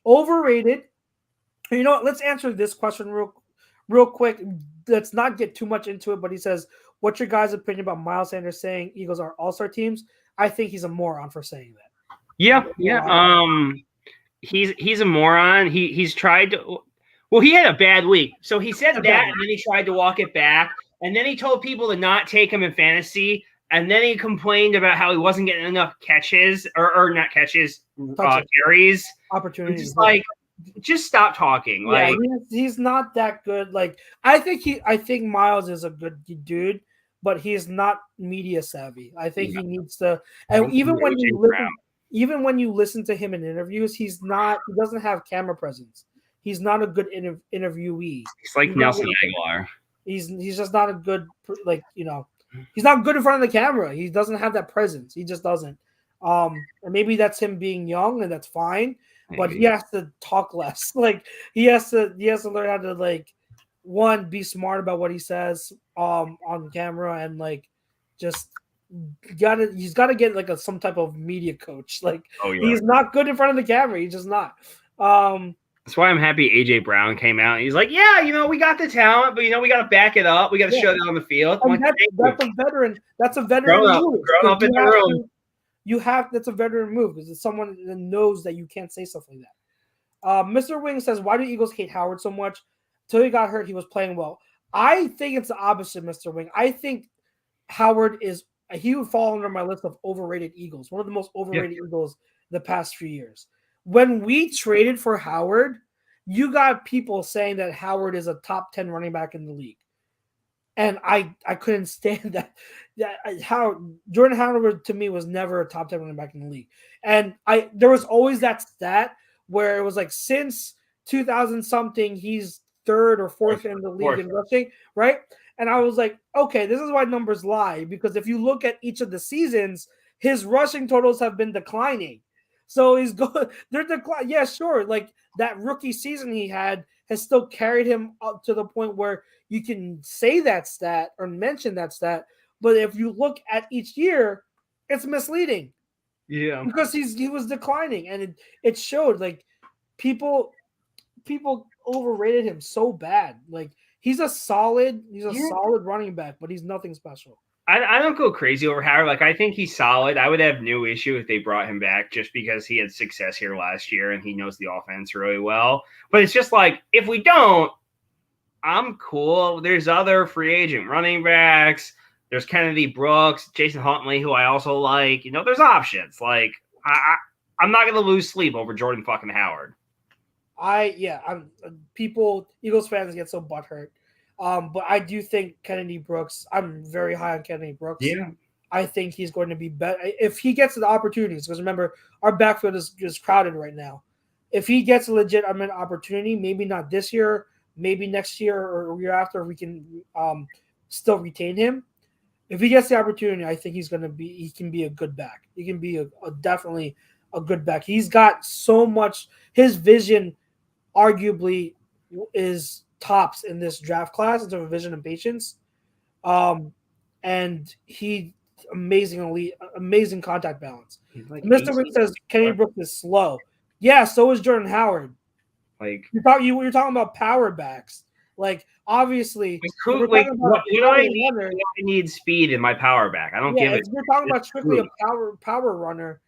Overrated. You know what? Let's answer this question real quick. Let's not get too much into it, but he says, what's your guys' opinion about Miles Sanders saying Eagles are all-star teams? I think he's a moron for saying that. Yeah. He's a moron. He's tried to. Well, he had a bad week. So he said that, and then he tried to walk it back. And then he told people to not take him in fantasy. And then he complained about how he wasn't getting enough catches, or not catches, carries. Opportunities. Just like, just stop talking. Yeah, like he's not that good. Like, I think Miles is a good dude, but he's not media savvy. I think he needs to. And even when you listen to him in interviews, he doesn't have camera presence. He's not a good interviewee. He's like Nelson Aguilar. He's just not a good, he's not good in front of the camera. He doesn't have that presence. He just doesn't. And maybe that's him being young, and that's fine. Maybe. But he has to talk less. Like, he has to learn how to, like, one, be smart about what he says on camera, and like just he's got to get like some type of media coach. Like, he's not good in front of the camera. He's just not. That's why I'm happy AJ Brown came out. He's like, yeah, we got the talent, but we got to back it up. We got to show that on the field. That's a veteran. That's a veteran move. Grown up in the room. That's a veteran move, because it's someone that knows that you can't say stuff like that. Mr. Wing says, why do Eagles hate Howard so much? Till he got hurt, he was playing well. I think it's the opposite, Mr. Wing. I think Howard he would fall under my list of overrated Eagles, one of the most overrated Eagles the past few years. When we traded for Howard, you got people saying that Howard is a top 10 running back in the league. And I couldn't stand that. Jordan Howard to me was never a top 10 running back in the league. And there was always that stat where it was like, since 2000 something, he's third or fourth in the league in rushing, right? And I was like, okay, this is why numbers lie, because if you look at each of the seasons, his rushing totals have been declining. So he's going, they're declining. Yeah, sure. Like, that rookie season he had has still carried him up to the point where you can say that stat or mention that stat. But if you look at each year, it's misleading. Yeah. Because he was declining, and it showed. Like, people overrated him so bad. Like, he's a solid running back, but he's nothing special. I don't go crazy over Howard. Like, I think he's solid. I would have no issue if they brought him back, just because he had success here last year and he knows the offense really well. But it's just like, if we don't, I'm cool. There's other free agent running backs. There's Kennedy Brooks, Jason Huntley, who I also like. There's options. Like, I'm not gonna lose sleep over Jordan fucking Howard. Eagles fans get so butthurt. But I do think Kennedy Brooks. I'm very high on Kennedy Brooks. Yeah. I think he's going to be better if he gets the opportunities. Because remember, our backfield is crowded right now. If he gets a legit opportunity, maybe not this year, maybe next year or year after, we can still retain him. If he gets the opportunity, I think he can be a good back. He can be definitely a good back. He's got so much. His vision, arguably, is tops in this draft class in terms of vision and patience. And he amazing contact balance. Like Mr. Wick says Kennedy Brooks is slow. Yeah, so is Jordan Howard. Like you're talking about power backs. Like obviously, I need speed in my power back. I don't give it. If you're talking about strictly a power runner,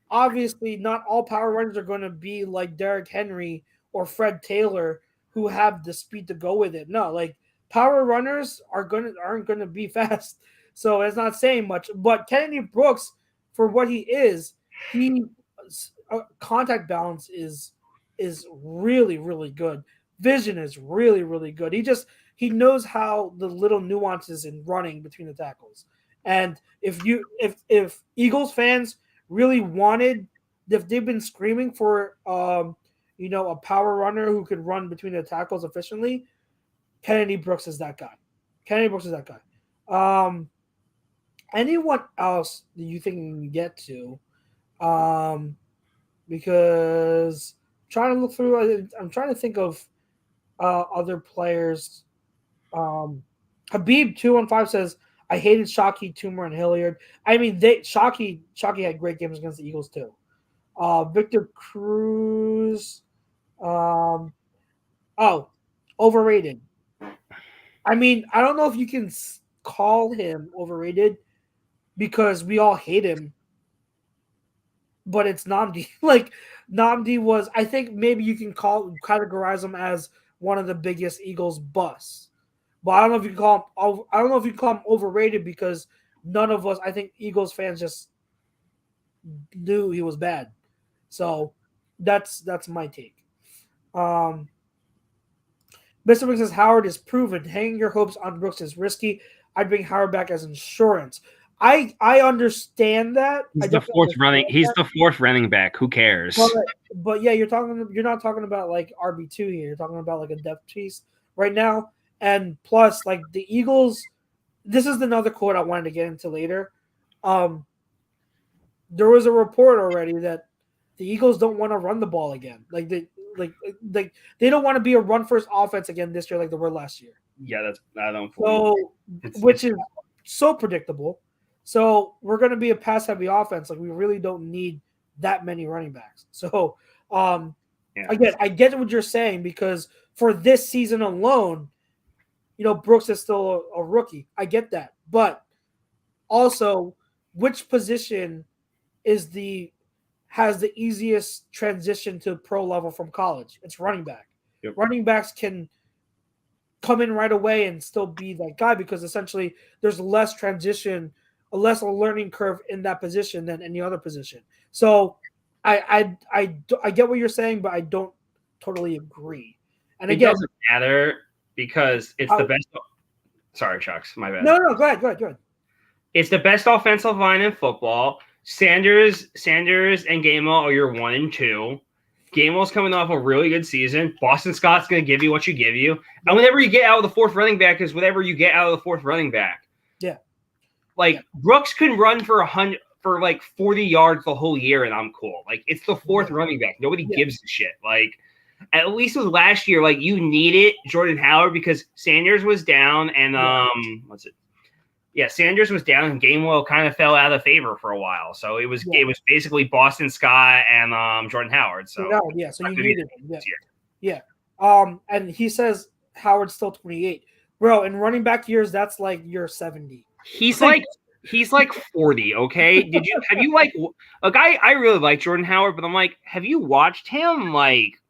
obviously not all power runners are going to be like Derrick Henry or Fred Taylor, who have the speed to go with it. No, like power runners aren't gonna be fast. So it's not saying much. But Kennedy Brooks, for what he is, contact balance is really, really good. Vision is really, really good. He knows how the little nuances in running between the tackles. And if Eagles fans really wanted, if they've been screaming for a power runner who could run between the tackles efficiently, Kennedy Brooks is that guy. Anyone else that you think we can get to? Because I'm trying to think of other players. Habib 215 says, I hated Shockey, Toomer, and Hilliard. I mean, Shockey had great games against the Eagles too. Victor Cruz. Overrated. I mean, I don't know if you can call him overrated because we all hate him, but it's Nnamdi. Like Nnamdi was, I think maybe you can categorize him as one of the biggest Eagles busts. But I don't know if you can call him overrated because none of us, I think Eagles fans just knew he was bad. So that's my take. Mr. Brooks says Howard is proven. Hanging your hopes on Brooks is risky. I'd bring Howard back as insurance. I understand that. He's the fourth running back. Who cares? But yeah, you're not talking about like RB2 here. You're talking about like a depth piece right now. And plus, like the Eagles, this is another quote I wanted to get into later. There was a report already that the Eagles don't want to run the ball again. Like they don't want to be a run first offense again this year like they were last year. Yeah, which is so predictable. So we're going to be a pass heavy offense. Like we really don't need that many running backs. So again, I get what you're saying because for this season alone, Brooks is still a rookie. I get that, but also, which position has the easiest transition to pro level from college? It's running back. Yep. Running backs can come in right away and still be that guy because essentially there's less transition, a learning curve in that position than any other position. So I get what you're saying, but I don't totally agree. And it doesn't matter because it's the best. Sorry, Chucks, my bad. No, go ahead. It's the best offensive line in football. Sanders, and Gainwell are your 1 and 2. Gainwell's coming off a really good season. Boston Scott's going to give you what you give you. And whenever you get out of the fourth running back is whatever you get out of the fourth running back. Yeah. Brooks can run for 40 yards the whole year, and I'm cool. Like, it's the fourth running back. Nobody gives a shit. Like, at least with last year, like, you needed Jordan Howard because Sanders was down and Sanders was down and Gainwell kind of fell out of favor for a while. So it was basically Boston Scott and Jordan Howard. So so you needed him. Yeah. And he says Howard's still 28. Bro, in running back years, that's like you're 70. He's like 40, okay? Have you I really like Jordan Howard, but I'm like, have you watched him? Like,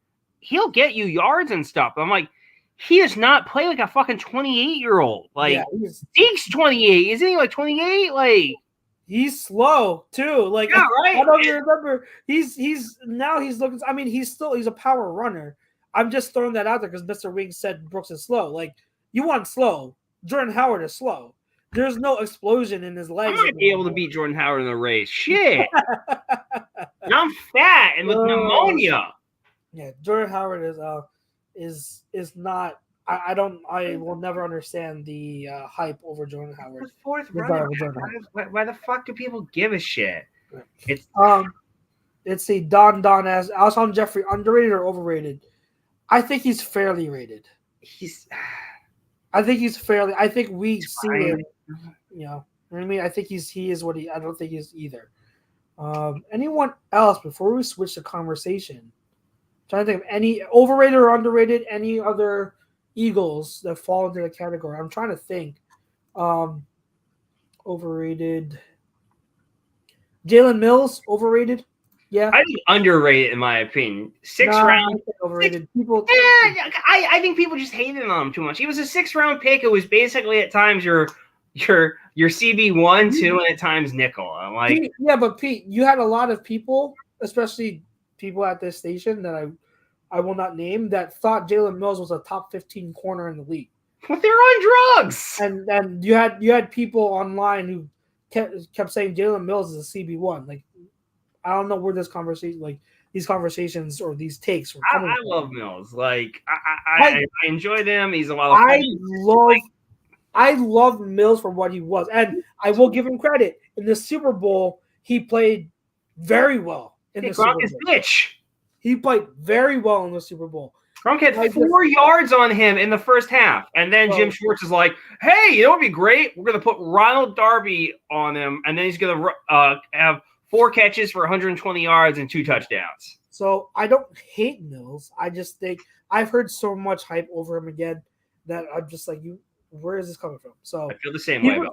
he'll get you yards and stuff. I'm like, he does not play like a fucking 28-year-old. Like, Zeke's 28. Isn't he like 28? Like, He's slow too. Like Yeah, right. I don't even remember. He's looking. I mean, he's a power runner. I'm just throwing that out there because Mr. Wing said Brooks is slow. Like you want slow. Jordan Howard is slow. There's no explosion in his legs. I might be able to beat Jordan Howard in the race. Shit. I'm fat and with pneumonia. Yeah, Jordan Howard is not. I will never understand the hype over Jordan Howard. The fourth runner. Why the fuck do people give a shit? It's Let's see. Don as Alshon Jeffrey, underrated or overrated? I think he's fairly rated. I think we see it. You know what I mean? I think he is what he. I don't think he's either. Anyone else before we switch the conversation? I'm trying to think of any overrated or underrated. Any other Eagles that fall into the category? I'm trying to think. Overrated. Jaylen Mills, overrated. Yeah, I think underrated in my opinion. Sixth round, overrated. People. Yeah, I think people just hated on him too much. He was a 6th round pick. It was basically at times your CB 1, 2, and at times nickel. I'm like, Pete, yeah, but Pete, you had a lot of people, especially people at this station that I will not name, that thought Jaylen Mills was a top 15 corner in the league. But they're on drugs. And you had people online who kept saying Jaylen Mills is a CB1. Like, I don't know where these conversations or these takes were coming I from. love Mills. Like, I enjoy them. He's a lot of fun. I love Mills for what he was. And I will give him credit. In the Super Bowl, he played very well in the Super Bowl. Bitch. He played very well in the Super Bowl. Gronk had 4 yards on him in the first half. And then Jim Schwartz is like, hey, you know what would be great? We're going to put Ronald Darby on him, and then he's going to have 4 catches for 120 yards and 2 touchdowns. So I don't hate Mills. I just think I've heard so much hype over him again that I'm just like, where is this coming from? So I feel the same way about him.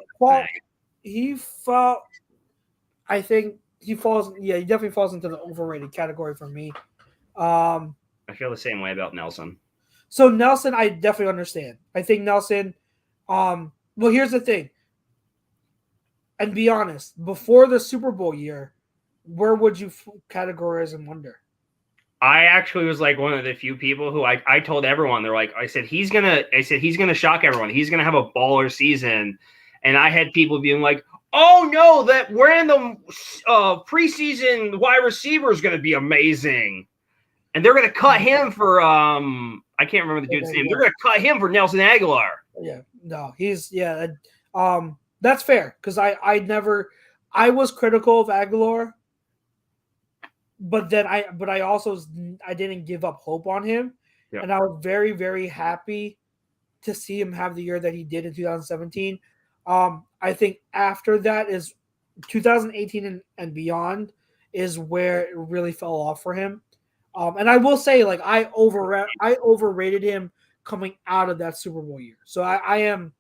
I think he falls. Yeah, he definitely falls into the overrated category for me. I feel the same way about Nelson. So Nelson, I definitely understand. I think Nelson. Well, here's the thing. And be honest, before the Super Bowl year, where would you categorize him under? I actually was like one of the few people who I told everyone, they're like, I said he's gonna shock everyone. He's gonna have a baller season. And I had people being like, oh no, that random preseason wide receiver is gonna be amazing. And they're gonna cut him for I can't remember the dude's name. They're gonna cut him for Nelson Aguilar. Yeah, no, that's fair because I was critical of Aguilar, but then I didn't give up hope on him, and I was very, very happy to see him have the year that he did in 2017. I think after that is 2018 and beyond is where it really fell off for him. And I will say, like, I overrated him coming out of that Super Bowl year. So I am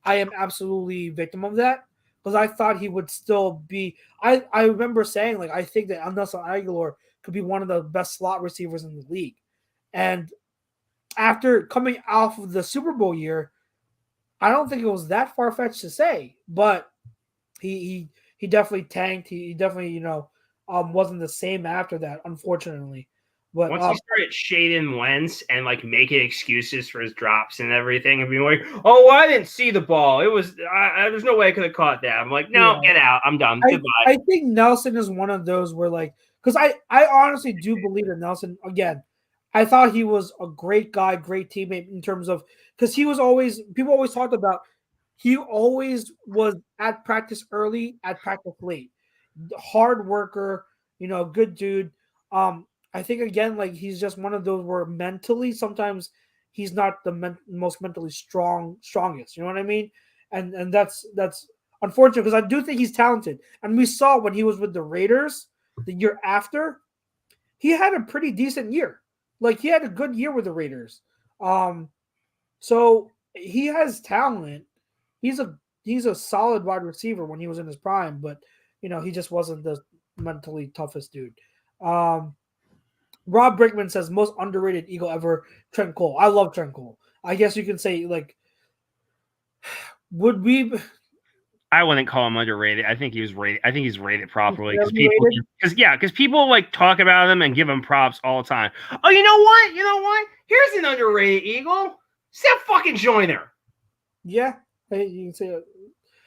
absolutely victim of that because I thought he would still be. I remember saying, like, I think that Nelson Aguilar could be one of the best slot receivers in the league. And after coming off of the Super Bowl year, I don't think it was that far-fetched to say, but he definitely tanked. He definitely, wasn't the same after that, unfortunately. But once he started shading Wentz and like making excuses for his drops and everything, and being like, "Oh, I didn't see the ball. It was there's no way I could have caught that." I'm like, "No, get out. I'm done. Goodbye." I think Nelson is one of those where, like, because I honestly do believe that Nelson. Again, I thought he was a great guy, great teammate in terms of because he was people always talked about. He always was at practice early, at practice late, hard worker. Good dude. I think again, like he's just one of those where mentally sometimes he's not the most mentally strongest. You know what I mean? And that's unfortunate because I do think he's talented. And we saw when he was with the Raiders the year after, he had a pretty decent year. Like he had a good year with the Raiders. So he has talent. He's a solid wide receiver when he was in his prime, but he just wasn't the mentally toughest dude. Rob Brickman says most underrated Eagle ever, Trent Cole. I love Trent Cole. I guess you can say, like, would we I wouldn't call him underrated. I think he was rated. I think he's rated properly Underrated? because people like talk about him and give him props all the time. Oh, you know what? You know what? Here's an underrated Eagle. Steph fucking Joyner. Yeah, you can say it.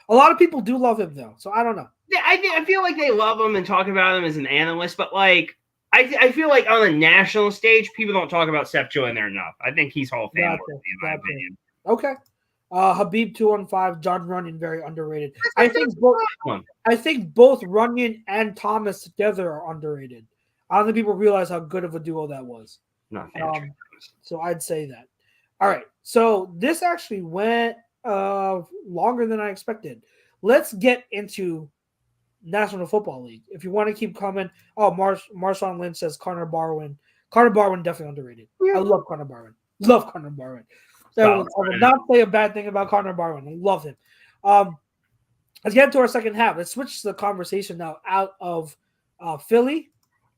A lot of people do love him though, so I don't know. Yeah, I feel like they love him and talk about him as an analyst, but like I feel like on a national stage, people don't talk about Steph Joyner enough. I think he's Hall of Fame worthy, in my opinion. Okay. Habib 215, John Runyon, very underrated. I think both Runyon and Thomas together are underrated. I don't think people realize how good of a duo that was. Not so I'd say that. All right. So this actually went longer than I expected. Let's get into National Football League. If you want to keep coming, Marshawn Lynch says Connor Barwin. Connor Barwin definitely underrated. Yeah. I love Connor Barwin. Love Connor Barwin. I will not say a bad thing about Connor Barwin. I love him. Let's get into our second half. Let's switch the conversation now out of Philly,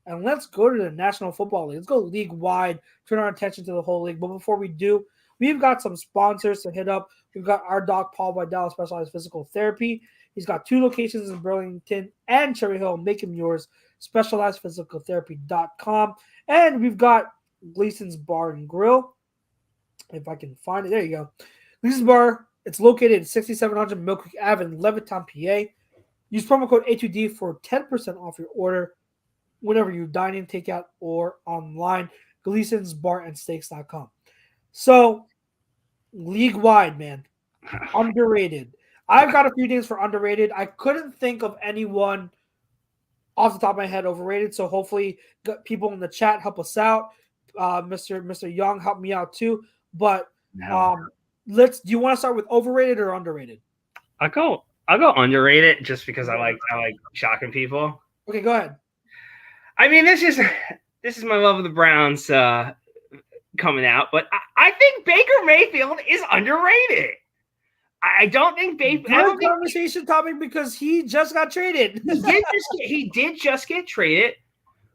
and let's go to the National Football League. Let's go league-wide, turn our attention to the whole league. But before we do, we've got some sponsors to hit up. We've got our doc, Paul Vidal, Specialized Physical Therapy. He's got 2 locations in Burlington and Cherry Hill. Make him yours, specializedphysicaltherapy.com. And we've got Gleason's Bar and Grill. If I can find it. There you go. Gleason's Bar. It's located at 6700 Mill Creek Ave in Levittown, PA. Use promo code A2D for 10% off your order whenever you dine in, takeout, or online. Gleason's Bar and Steaks.com. So, league-wide, man. Underrated. I've got a few names for underrated. I couldn't think of anyone off the top of my head overrated, so hopefully people in the chat help us out. Mr. Young helped me out too. But do you want to start with overrated or underrated? I'll go underrated just because I like shocking people. Okay, go ahead. I mean, this is my love of the Browns coming out, but I think Baker Mayfield is underrated. I don't think Baker. Conversation topic because he just got traded. He did just get traded.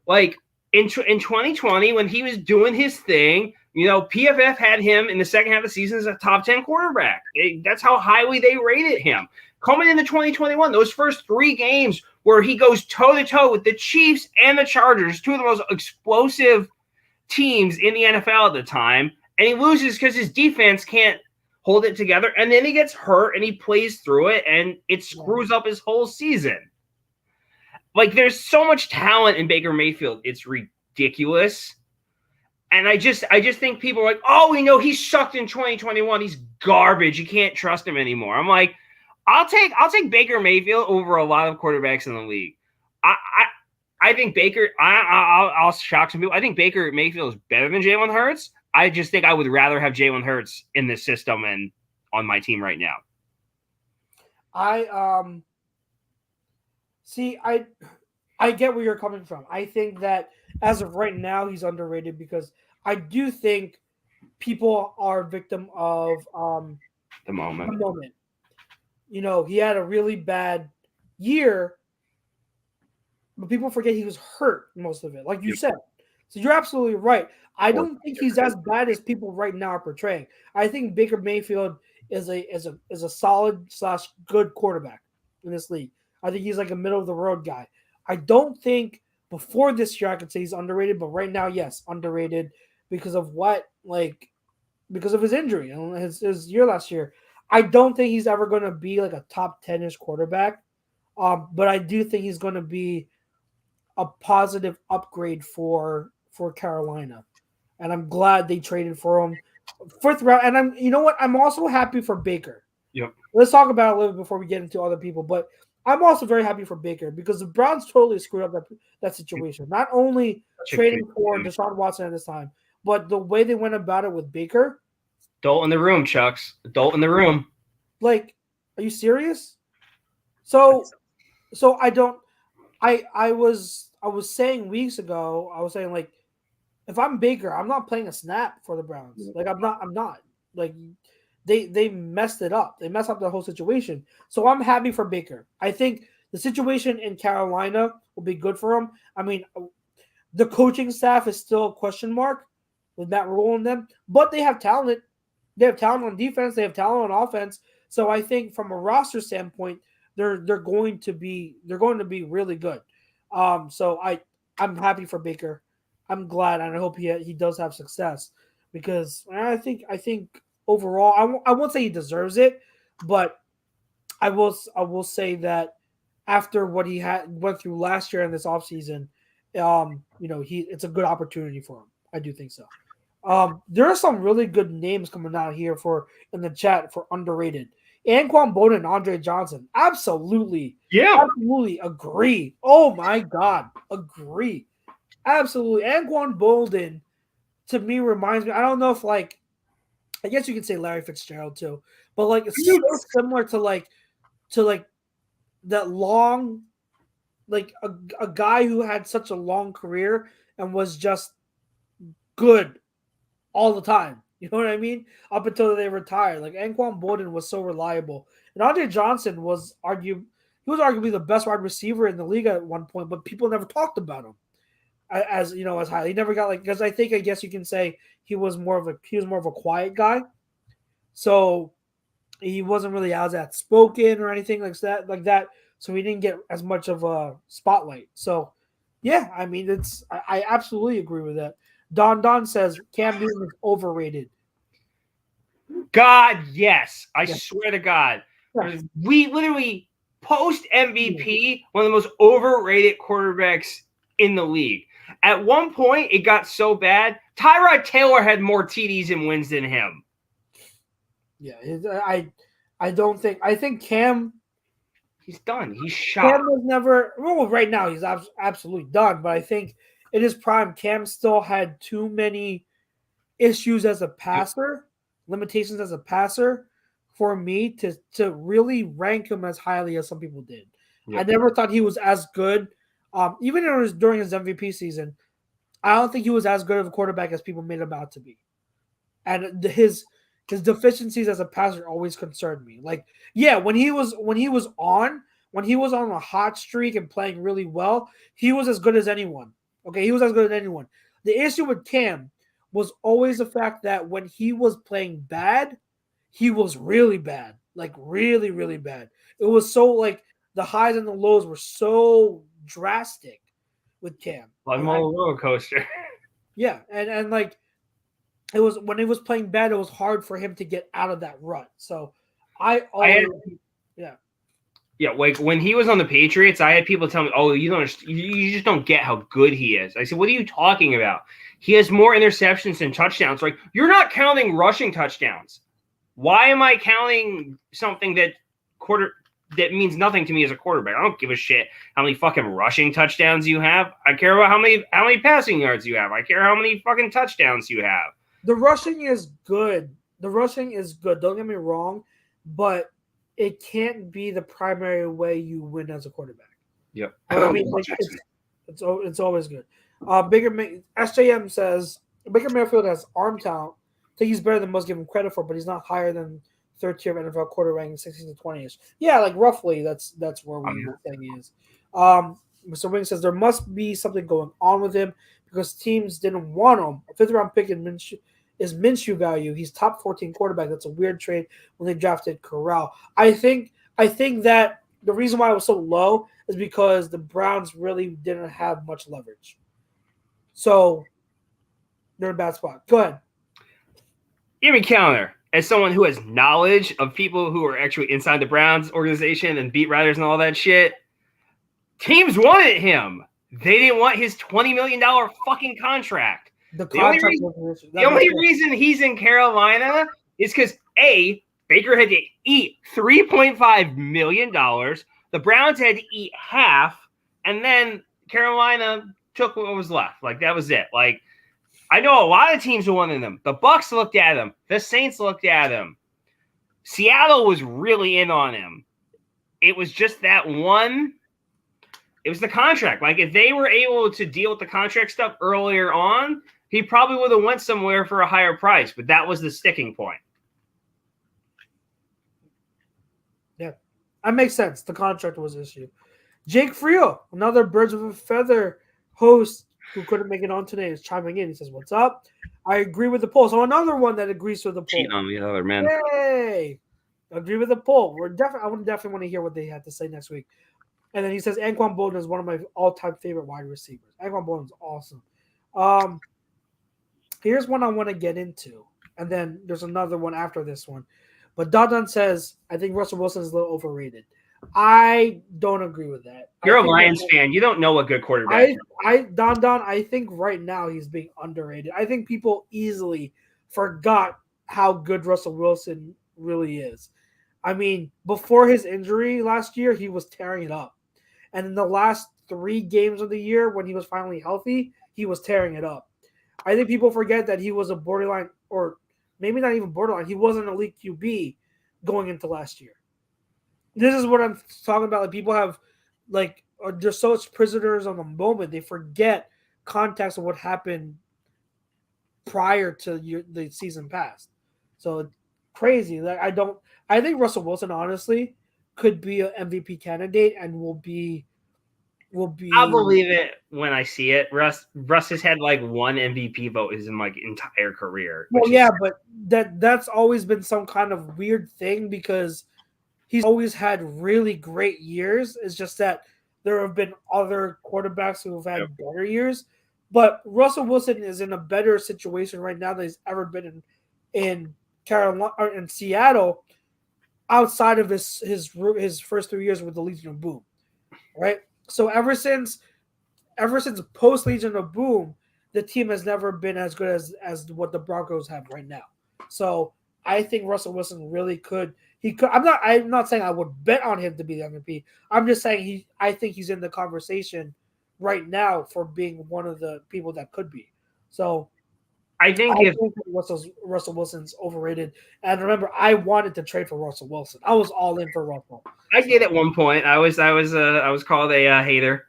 Like in 2020 when he was doing his thing, you know, PFF had him in the second half of the season as a top 10 quarterback. That's how highly they rated him. Coming into 2021, those first 3 games where he goes toe-to-toe with the Chiefs and the Chargers, 2 of the most explosive teams in the NFL at the time, and he loses because his defense can't hold it together, and then he gets hurt, and he plays through it, and it screws up his whole season. Like, there's so much talent in Baker Mayfield. It's ridiculous. And I just think people are like, oh, we know he sucked in 2021. He's garbage. You can't trust him anymore. I'm like, I'll take Baker Mayfield over a lot of quarterbacks in the league. I think Baker. I'll shock some people. I think Baker Mayfield is better than Jalen Hurts. I just think I would rather have Jalen Hurts in this system and on my team right now. I get where you're coming from. I think that as of right now, he's underrated because I do think people are a victim of the moment. You know, he had a really bad year, but people forget he was hurt most of it, like you said. So you're absolutely right. I don't think he's as bad as people right now are portraying. I think Baker Mayfield is a solid / good quarterback in this league. I think he's like a middle of the road guy. I don't think before this year I could say he's underrated, but right now, yes, underrated because of because of his injury and his year last year. I don't think he's ever going to be like a top 10-ish quarterback, but I do think he's going to be a positive upgrade for Carolina, and I'm glad they traded for him 4th round. And you know what? I'm also happy for Baker. Yep. Let's talk about it a little bit before we get into other people, but I'm also very happy for Baker because the Browns totally screwed up that situation. Not only trading for Deshaun Watson at this time, but the way they went about it with Baker. Adult in the room, Chucks. Adult in the room. Like, are you serious? So I was saying weeks ago, I was saying like, if I'm Baker, I'm not playing a snap for the Browns. Like I'm not. Like they messed it up. They messed up the whole situation. So I'm happy for Baker. I think the situation in Carolina will be good for him. I mean, the coaching staff is still a question mark with Matt Rule in them, but they have talent. They have talent on defense. They have talent on offense. So I think from a roster standpoint, they're going to be really good. So I'm happy for Baker. I'm glad, and I hope he does have success because I think overall I won't say he deserves it, but I will say that after what he went through last year in this offseason, it's a good opportunity for him. I do think so. There are some really good names coming out here in the chat for underrated. Anquan Boldin and Andre Johnson. Absolutely. Yeah. Absolutely agree. Oh my God. Agree. Absolutely. Anquan Boldin to me reminds me, I don't know if I guess you could say Larry Fitzgerald too, but it's so similar to that long, a guy who had such a long career and was just good all the time. You know what I mean? Up until they retired. Anquan Boldin was so reliable. And Andre Johnson was arguably the best wide receiver in the league at one point, but people never talked about him as highly. He never got because I guess you can say he was more of a quiet guy. So he wasn't really as outspoken or anything like that. So he didn't get as much of a spotlight. So yeah, I mean I absolutely agree with that. Don says Cam Newton is overrated. God, yes. I swear to God. Yeah. We literally post MVP, one of the most overrated quarterbacks in the league. At one point, it got so bad. Tyrod Taylor had more TDs and wins than him. Yeah, I think Cam. He's done. He's shot. Cam was never. Well, right now he's absolutely done. But I think in his prime, Cam still had too many issues as a passer, limitations as a passer, for me to really rank him as highly as some people did. Yep. I never thought he was as good. Even during his MVP season, I don't think he was as good of a quarterback as people made him out to be. And his deficiencies as a passer always concerned me. When he was on a hot streak and playing really well, he was as good as anyone. Okay, he was as good as anyone. The issue with Cam was always the fact that when he was playing bad, he was really bad. Really, really bad. It was so the highs and the lows were so drastic with Cam. Like a roller coaster. Yeah, and it was when he was playing bad, it was hard for him to get out of that rut. So Yeah, when he was on the Patriots, I had people tell me, "Oh, you just don't get how good he is." I said, "What are you talking about? He has more interceptions than touchdowns." You're not counting rushing touchdowns. Why am I counting something that means nothing to me as a quarterback? I don't give a shit how many fucking rushing touchdowns you have. I care about how many passing yards you have. I care how many fucking touchdowns you have. The rushing is good. Don't get me wrong, but it can't be the primary way you win as a quarterback. Yep. I mean, it's always good. SJM says Baker Mayfield has arm talent. I think he's better than most give him credit for, but he's not higher than third tier NFL quarter ranking 16 to 20ish. Yeah, roughly that's where we think he is. Mr. Wing says there must be something going on with him because teams didn't want him. A 5th round pick is Minshew value. He's top 14 quarterback. That's a weird trade when they drafted Corral. I think that the reason why it was so low is because the Browns really didn't have much leverage. So they're in a bad spot. Go ahead. Give me counter. As someone who has knowledge of people who are actually inside the Browns organization and beat writers and all that shit, teams wanted him. They didn't want his $20 million fucking contract. The only reason he's in Carolina is because Baker had to eat $3.5 million. The Browns had to eat half, and then Carolina took what was left. That was it. I know a lot of teams were wanting him. The Bucs looked at him. The Saints looked at him. Seattle was really in on him. It was just that one. It was the contract. If they were able to deal with the contract stuff earlier on, he probably would have went somewhere for a higher price, but that was the sticking point. Yeah, that makes sense. The contract was the issue. Jake Frio, another Birds of a Feather host who couldn't make it on today, is chiming in. He says, "What's up? I agree with the poll." So another one that agrees with the poll. Cheating on the other man. Yay! Agree with the poll. I would definitely want to hear what they had to say next week. And then he says Anquan Boldin is one of my all-time favorite wide receivers. Anquan Boldin is awesome. Here's one I want to get into, and then there's another one after this one. But Don says I think Russell Wilson is a little overrated. I don't agree with that. You're a Lions fan. You don't know what good quarterback is. I think right now he's being underrated. I think people easily forgot how good Russell Wilson really is. I mean, before his injury last year, he was tearing it up. And in the last 3 games of the year, when he was finally healthy, he was tearing it up. I think people forget that he was a borderline, or maybe not even borderline, he was an elite QB going into last year. This is what I'm talking about. Like, people have, like, they're such prisoners on the moment. They forget context of what happened prior to the season past. So crazy. Like, I think Russell Wilson honestly could be an MVP candidate and will be. I'll believe it when I see it. Russ has had like 1 MVP vote his entire career. Well, yeah, but that's always been some kind of weird thing because he's always had really great years. It's just that there have been other quarterbacks who have had better years. But Russell Wilson is in a better situation right now than he's ever been in Carolina or in Seattle, outside of his first 3 years with the Legion of Boom, right? So ever since post Legion of Boom, the team has never been as good as what the Broncos have right now. So I think Russell Wilson really could. He could. I'm not saying I would bet on him to be the MVP. I'm just saying I think he's in the conversation right now for being one of the people that could be. So I think Russell Wilson's overrated. And remember, I wanted to trade for Russell Wilson. I was all in for Russell. I did at one point. I was called a hater.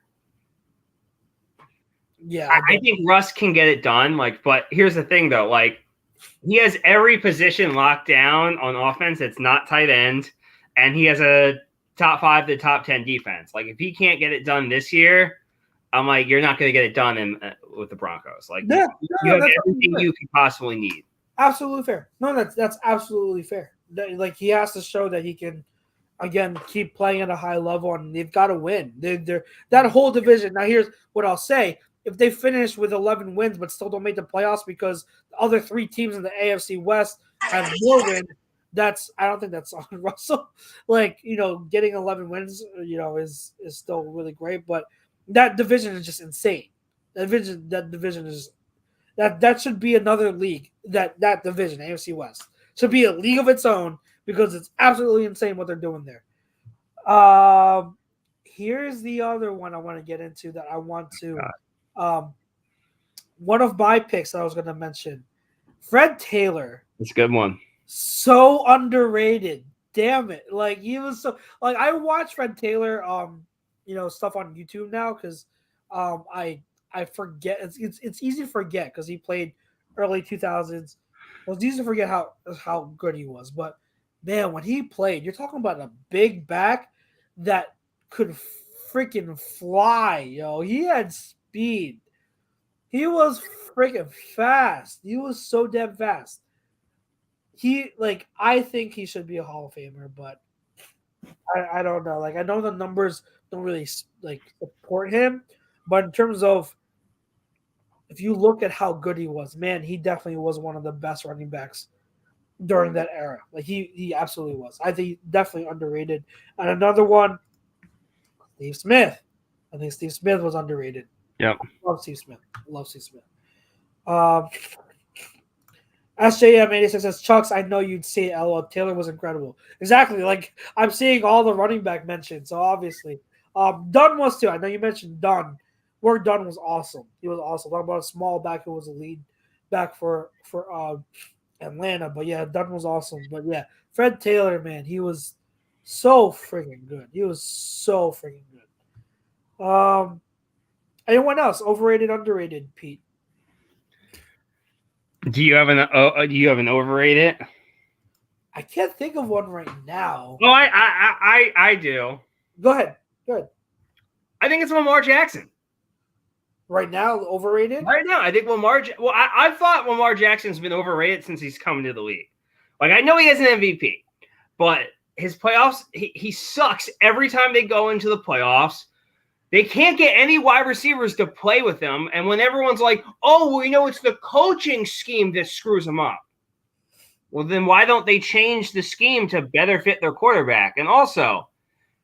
Yeah, I think Russ can get it done. But here's the thing, though. He has every position locked down on offense. It's not tight end, and he has a top 5 to top 10 defense. If he can't get it done this year, I'm like, you're not going to get it done with the Broncos. You have everything you could possibly need. Absolutely fair. No, that's absolutely fair. He has to show that he can, again, keep playing at a high level, and they've got to win. That whole division. Now, here's what I'll say. If they finish with 11 wins but still don't make the playoffs because the other 3 teams in the AFC West have more wins, I don't think that's on Russell. Getting 11 wins, is still really great, but that division is just insane. That division is that should be another league. That division, AFC West, should be a league of its own because it's absolutely insane what they're doing there. Here's the other one I want to get into that I want to. One of my picks that I was going to mention, Fred Taylor. It's a good one. So underrated. Damn it! He was so I watch Fred Taylor stuff on YouTube now because I forget it's easy to forget because he played early 2000s. It's easy to forget how good he was, but man, when he played, you're talking about a big back that could freaking fly, yo. He had speed. He was freaking fast. He was so damn fast. I think he should be a Hall of Famer, but I don't know. I know the numbers don't really support him, but in terms of if you look at how good he was, man, he definitely was one of the best running backs during that era. He absolutely was. I think definitely underrated. And another one, Steve Smith. I think Steve Smith was underrated. Yep. Love Steve Smith. SJM86 says, Chucks, I know you'd see it. LOL. Taylor was incredible. Exactly. I'm seeing all the running back mentioned, so obviously. Dunn was too. I know you mentioned Dunn. Where Dunn was awesome. He was awesome. Talking about a small back who was a lead back for Atlanta. But yeah, Dunn was awesome. But yeah, Fred Taylor, man, he was so freaking good. Anyone else? Overrated, underrated, Pete? Do you have an overrated? I can't think of one right now. Oh, I do. Go ahead. Good. I think it's Lamar Jackson. Right now, overrated? Right now, I think I thought Lamar Jackson's been overrated since he's come into the league. I know he has an MVP, but his playoffs, he sucks every time they go into the playoffs. They can't get any wide receivers to play with him. And when everyone's like, oh, we know it's the coaching scheme that screws him up. Well, then why don't they change the scheme to better fit their quarterback? And also,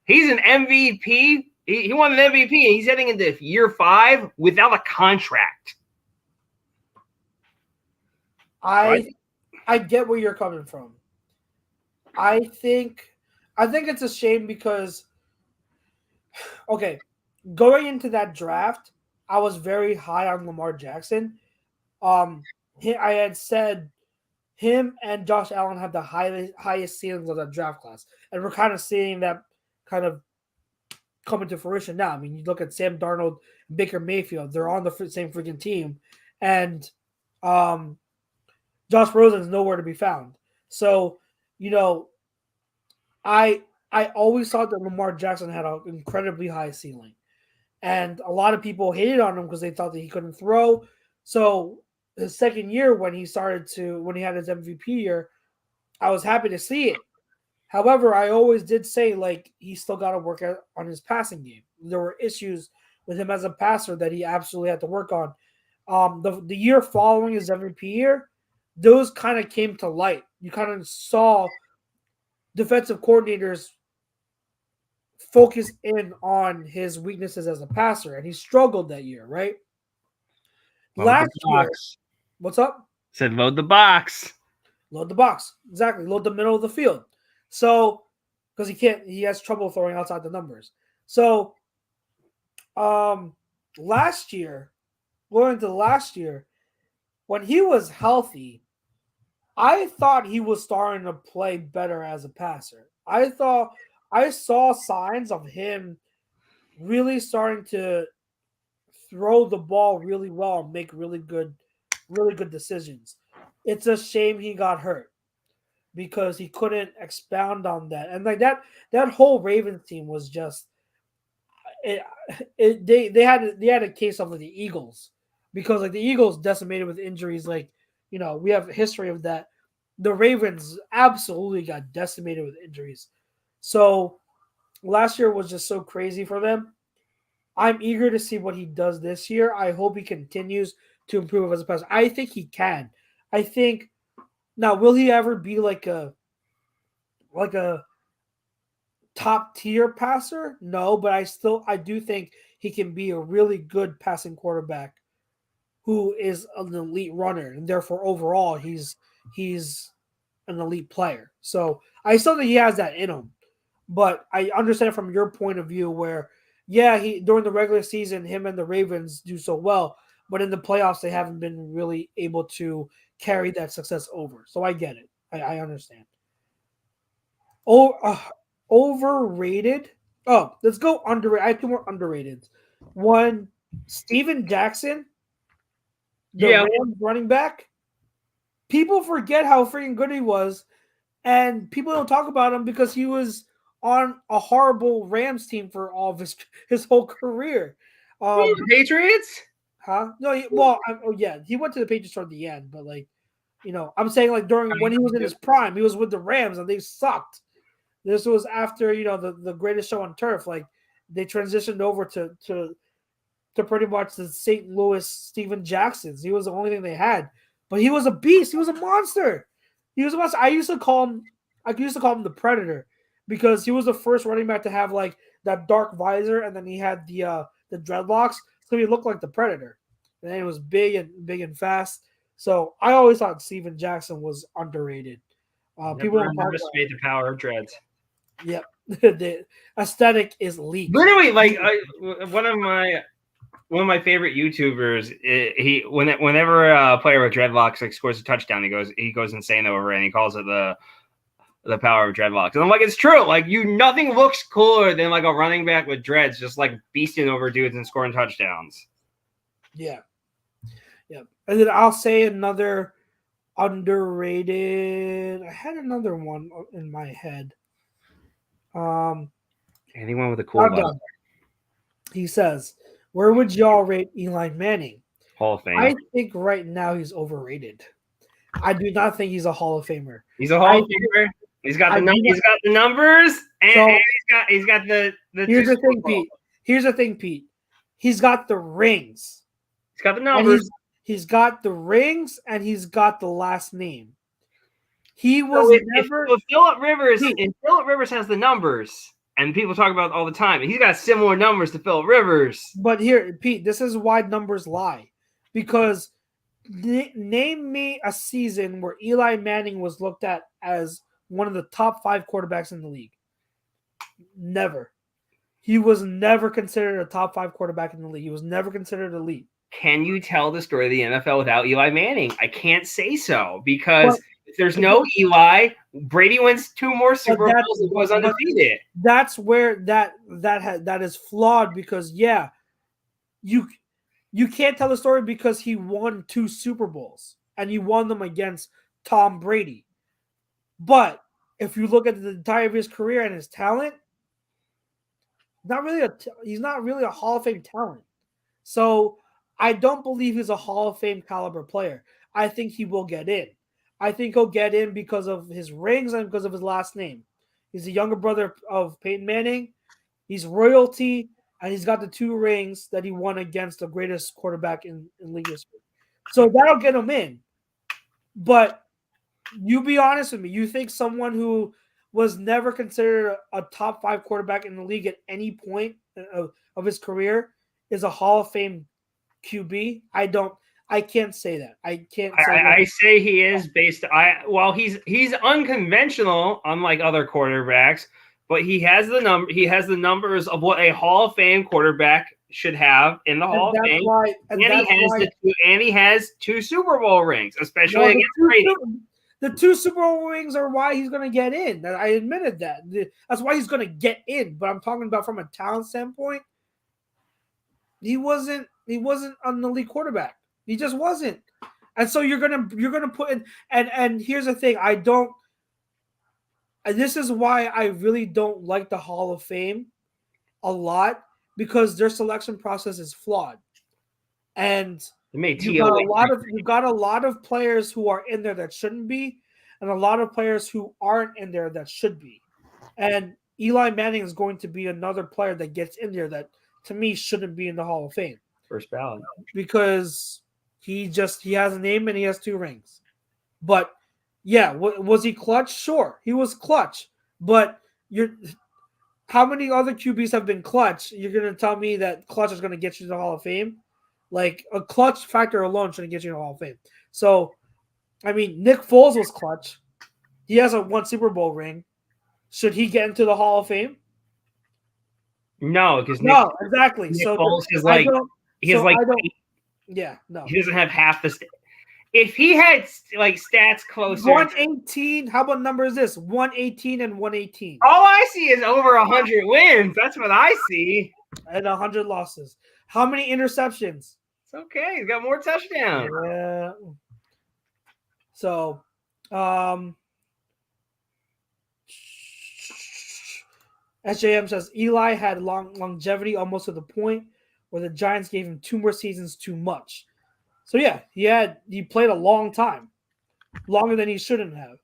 he's an MVP. He won an MVP, and he's heading into year 5 without a contract. I get where you're coming from. I think it's a shame because, okay, going into that draft, I was very high on Lamar Jackson. I had said him and Josh Allen have the highest ceilings of that draft class, and we're kind of seeing that kind of coming to fruition now. I mean, you look at Sam Darnold, Baker Mayfield; they're on the same freaking team, and Josh Rosen is nowhere to be found. So, I always thought that Lamar Jackson had an incredibly high ceiling. And a lot of people hated on him because they thought that he couldn't throw. So his second year when he had his MVP year, I was happy to see it. However, I always did say, like, he still got to work on his passing game. There were issues with him as a passer that he absolutely had to work on. The year following his MVP year, those kind of came to light. You kind of saw defensive coordinators focus in on his weaknesses as a passer, and he struggled that year, right? Last year, what's up? Said load the box. Load the box. Exactly. Load the middle of the field. So, because he has trouble throwing outside the numbers. So, last year, going into last year, when he was healthy, I thought he was starting to play better as a passer. I saw signs of him really starting to throw the ball really well and make really good decisions. It's a shame he got hurt because he couldn't expound on that. And like that whole Ravens team was just they had a case of like the Eagles, because like the Eagles decimated with injuries. Like, we have a history of that. The Ravens absolutely got decimated with injuries. So last year was just so crazy for them. I'm eager to see what he does this year. I hope he continues to improve as a passer. I think he can. I think now, will he ever be like a top tier passer? No, but I do think he can be a really good passing quarterback who is an elite runner, and therefore overall he's an elite player. So I still think he has that in him. But I understand from your point of view where, during the regular season, him and the Ravens do so well, but in the playoffs, they haven't been really able to carry that success over. So I get it. I understand. Overrated. Oh, let's go underrated. I have 2 more underrated. One, Steven Jackson, the Rams running back. People forget how freaking good he was, and people don't talk about him because he was on a horrible Rams team for all of his whole career. Patriots? Huh? No, he went to the Patriots toward the end, but I'm saying like when he was in his prime, he was with the Rams and they sucked. This was after the greatest show on turf. Like, they transitioned over to pretty much the St. Louis Steven Jacksons. He was the only thing they had, but he was a beast. He was a monster. He was a monster. I used to call him the Predator, because he was the first running back to have like that dark visor, and then he had the dreadlocks, so he looked like the Predator. And then he was big and fast. So I always thought Steven Jackson was underrated. People underestimate the power of dreads. Yep, the aesthetic is leaked. Literally, like one of my favorite YouTubers. Whenever a player with dreadlocks like scores a touchdown, he goes insane over it, and he calls it the power of dreadlocks. And I'm like, it's true. Like, nothing looks cooler than like a running back with dreads just like beasting over dudes and scoring touchdowns. Yeah. And then I'll say another underrated. I had another one in my head. Anyone with a cool body. He says, where would y'all rate Eli Manning? Hall of Fame. I think right now he's overrated. I do not think he's a Hall of Famer. He's a Hall of Famer? He's got the numbers, and he's got the. Here's the thing, Pete. He's got the rings. He's got the numbers. He's got the rings, and he's got the last name. He was never. If Phillip Rivers has the numbers, and people talk about it all the time, and he's got similar numbers to Phillip Rivers. But here, Pete, this is why numbers lie, because name me a season where Eli Manning was looked at as one of the top 5 quarterbacks in the league. Never. He was never considered a top 5 quarterback in the league. He was never considered elite. Can you tell the story of the NFL without Eli Manning? I can't say so, because if there's no Eli, Brady wins 2 more Super Bowls and was undefeated. That's where that is flawed, because you can't tell the story because he won 2 Super Bowls and he won them against Tom Brady. But if you look at the entirety of his career and his talent, he's not really a Hall of Fame talent. So I don't believe he's a Hall of Fame caliber player. I think he will get in. I think he'll get in because of his rings and because of his last name. He's the younger brother of Peyton Manning. He's royalty, and he's got the 2 rings that he won against the greatest quarterback in league history. So that'll get him in. But you be honest with me. You think someone who was never considered a top 5 quarterback in the league at any point of his career is a Hall of Fame QB? I can't say that. I can't say that. I say he is based. He's unconventional, unlike other quarterbacks, but he has the numbers of what a Hall of Fame quarterback should have in the Hall of Fame. He has 2 Super Bowl rings, especially against Brady. The 2 Super Bowl rings are why he's going to get in. I admitted that. That's why he's going to get in. But I'm talking about from a talent standpoint. He wasn't an elite quarterback. He just wasn't. And so you're gonna put in, and here's the thing. And this is why I really don't like the Hall of Fame a because their selection process is flawed. And you've got a lot of players who are in there that shouldn't be, and a lot of players who aren't in there that should be. And Eli Manning is going to be another player that gets in there that, to me, shouldn't be in the Hall of Fame. First ballot. Because he has a name and he has 2 rings. But, was he clutch? Sure, he was clutch. But how many other QBs have been clutch? You're going to tell me that clutch is going to get you to the Hall of Fame? Like, a clutch factor alone shouldn't get you to the Hall of Fame. So, I mean, Nick Foles was clutch. He has a 1 Super Bowl ring. Should he get into the Hall of Fame? No, because exactly. Nick so Foles is like he doesn't have half the. If he had stats closer, 118. How about number is this? 118 and 118. All I see is over 100 wins. That's what I see. And 100 losses. How many interceptions? It's okay. He's got more touchdowns. Yeah. So, SJM says Eli had longevity almost to the point where the Giants gave him 2 more seasons too much. So he played a long time, longer than he should have.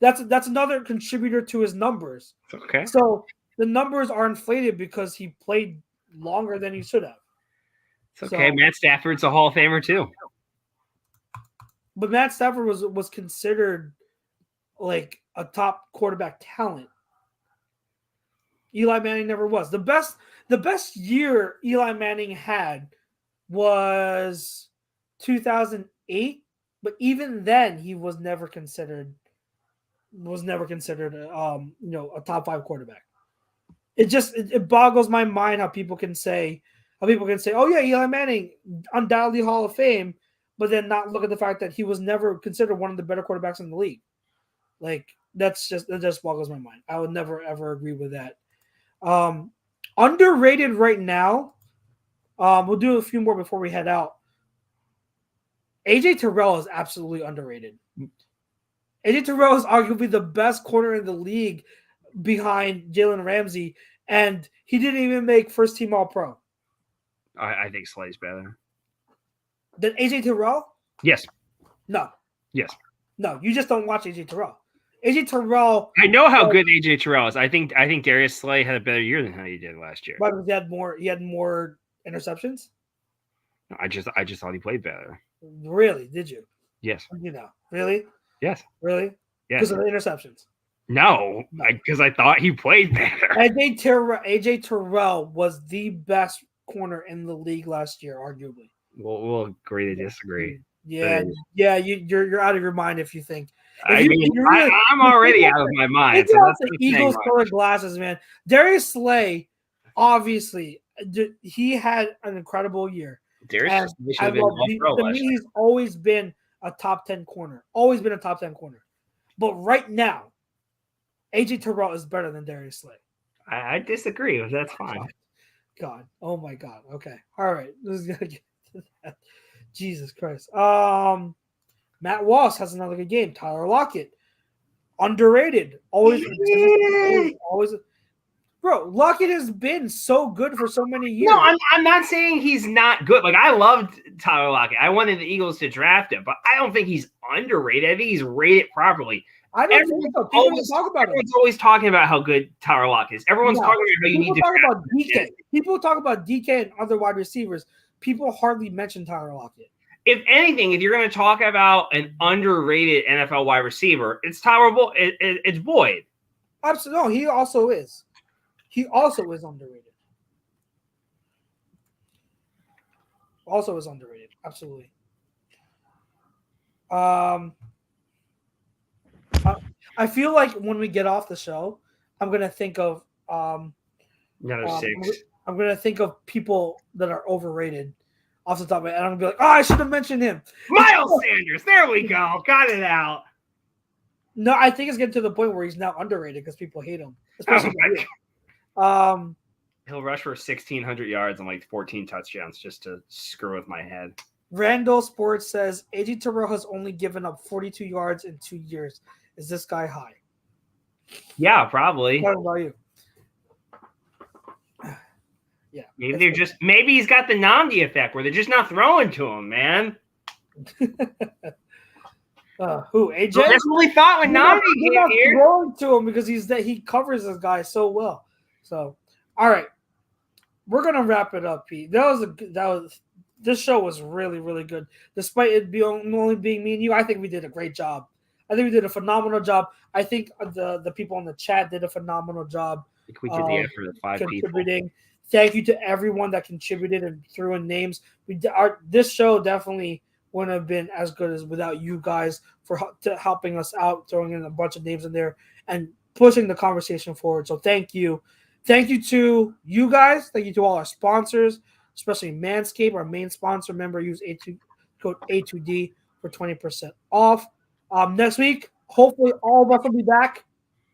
That's another contributor to his numbers. Okay. So the numbers are inflated because he played longer than he should have. It's okay. So, Matt Stafford's a Hall of Famer too. But Matt Stafford was considered like a top quarterback talent. Eli Manning never was. The best year Eli Manning had was 2008, but even then he was never considered a top 5 quarterback. It boggles my mind how people can say, oh yeah, Eli Manning undoubtedly Hall of Fame, but then not look at the fact that he was never considered one of the better quarterbacks in the league. Like that just boggles my mind. I would never ever agree with that. Underrated right now. We'll do a few more before we head out. AJ Terrell is absolutely underrated. AJ Terrell is arguably the best corner in the league behind Jalen Ramsey, and he didn't even make first team All-Pro. I think Slay's better. Than AJ Terrell? Yes. No. Yes. No, you just don't watch AJ Terrell. AJ Terrell. I know how good AJ Terrell is. I think Darius Slay had a better year than how he did last year. But he had more interceptions. I just thought he played better. Really? Did you? Yes. Really? Yes. Really? Yes. Because of the interceptions. No, because I thought he played better. AJ Terrell was the best corner in the league last year, arguably. We'll agree to disagree. Yeah, you're out of your mind if you think. I'm already out of my mind. So that's the Eagles colored glasses, man. Darius Slay, obviously, he had an incredible year. Darius to me, he's always been a top 10 corner. Always been a top 10 corner. But right now, AJ Terrell is better than Darius Slay. I disagree. That's fine. God. Oh my God. Okay. All right. This is gonna get to that. Jesus Christ. Matt Walsh has another good game. Tyler Lockett. Underrated. Always. Bro, Lockett has been so good for so many years. No, I'm not saying he's not good. Like, I loved Tyler Lockett. I wanted the Eagles to draft him, but I don't think he's underrated. I think he's rated properly. I don't think so. People don't talk about it. Everyone's always talking about how good Tyler Lockett is. Everyone's talking about how you need to talk about DK. People talk about DK and other wide receivers. People hardly mention Tyler Lockett. If anything, if you're going to talk about an underrated NFL wide receiver, it's it's Boyd. Absolutely. No, he also is. He also is underrated. Absolutely. I feel like when we get off the show, I'm gonna think of another 6. I'm gonna think of people that are overrated off the top of my head. And I'm gonna be like, I should have mentioned him. Miles Sanders. There we go. Got it out. No, I think it's getting to the point where he's now underrated because people hate him. Especially he'll rush for 1,600 yards and like 14 touchdowns just to screw with my head. Randall Sports says AJ Terrell has only given up 42 yards in 2 years. Is this guy high? Yeah, probably. What about you? Yeah. Maybe he's got the Namdi effect where they're just not throwing to him, man. Who? AJ? I definitely thought when Namdi came here. Throwing to him because he covers this guy so well. So, all right, we're gonna wrap it up, Pete. This show was really, really good. Despite it only being me and you, I think we did a great job. I think we did a phenomenal job. I think the people in the chat did a phenomenal job. I think we did the effort of 5 contributing. people. Thank you to everyone that contributed and threw in names. This show definitely wouldn't have been as good as without you guys for helping us out, throwing in a bunch of names in there and pushing the conversation forward. So thank you. Thank you to you guys. Thank you to all our sponsors, especially Manscaped, our main sponsor. Remember, use code A2D for 20% off. Next week, hopefully all of us will be back.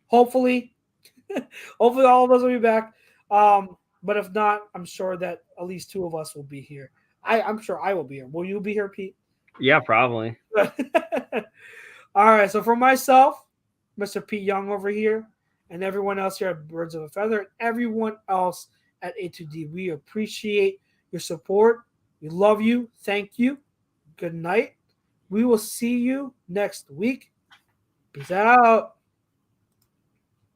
Hopefully all of us will be back. But if not, I'm sure that at least 2 of us will be here. I'm sure I will be here. Will you be here, Pete? Yeah, probably. All right. So for myself, Mr. Pete Young over here, and everyone else here at Birds of a Feather, and everyone else at A2D, we appreciate your support. We love you. Thank you. Good night. We will see you next week. Peace out.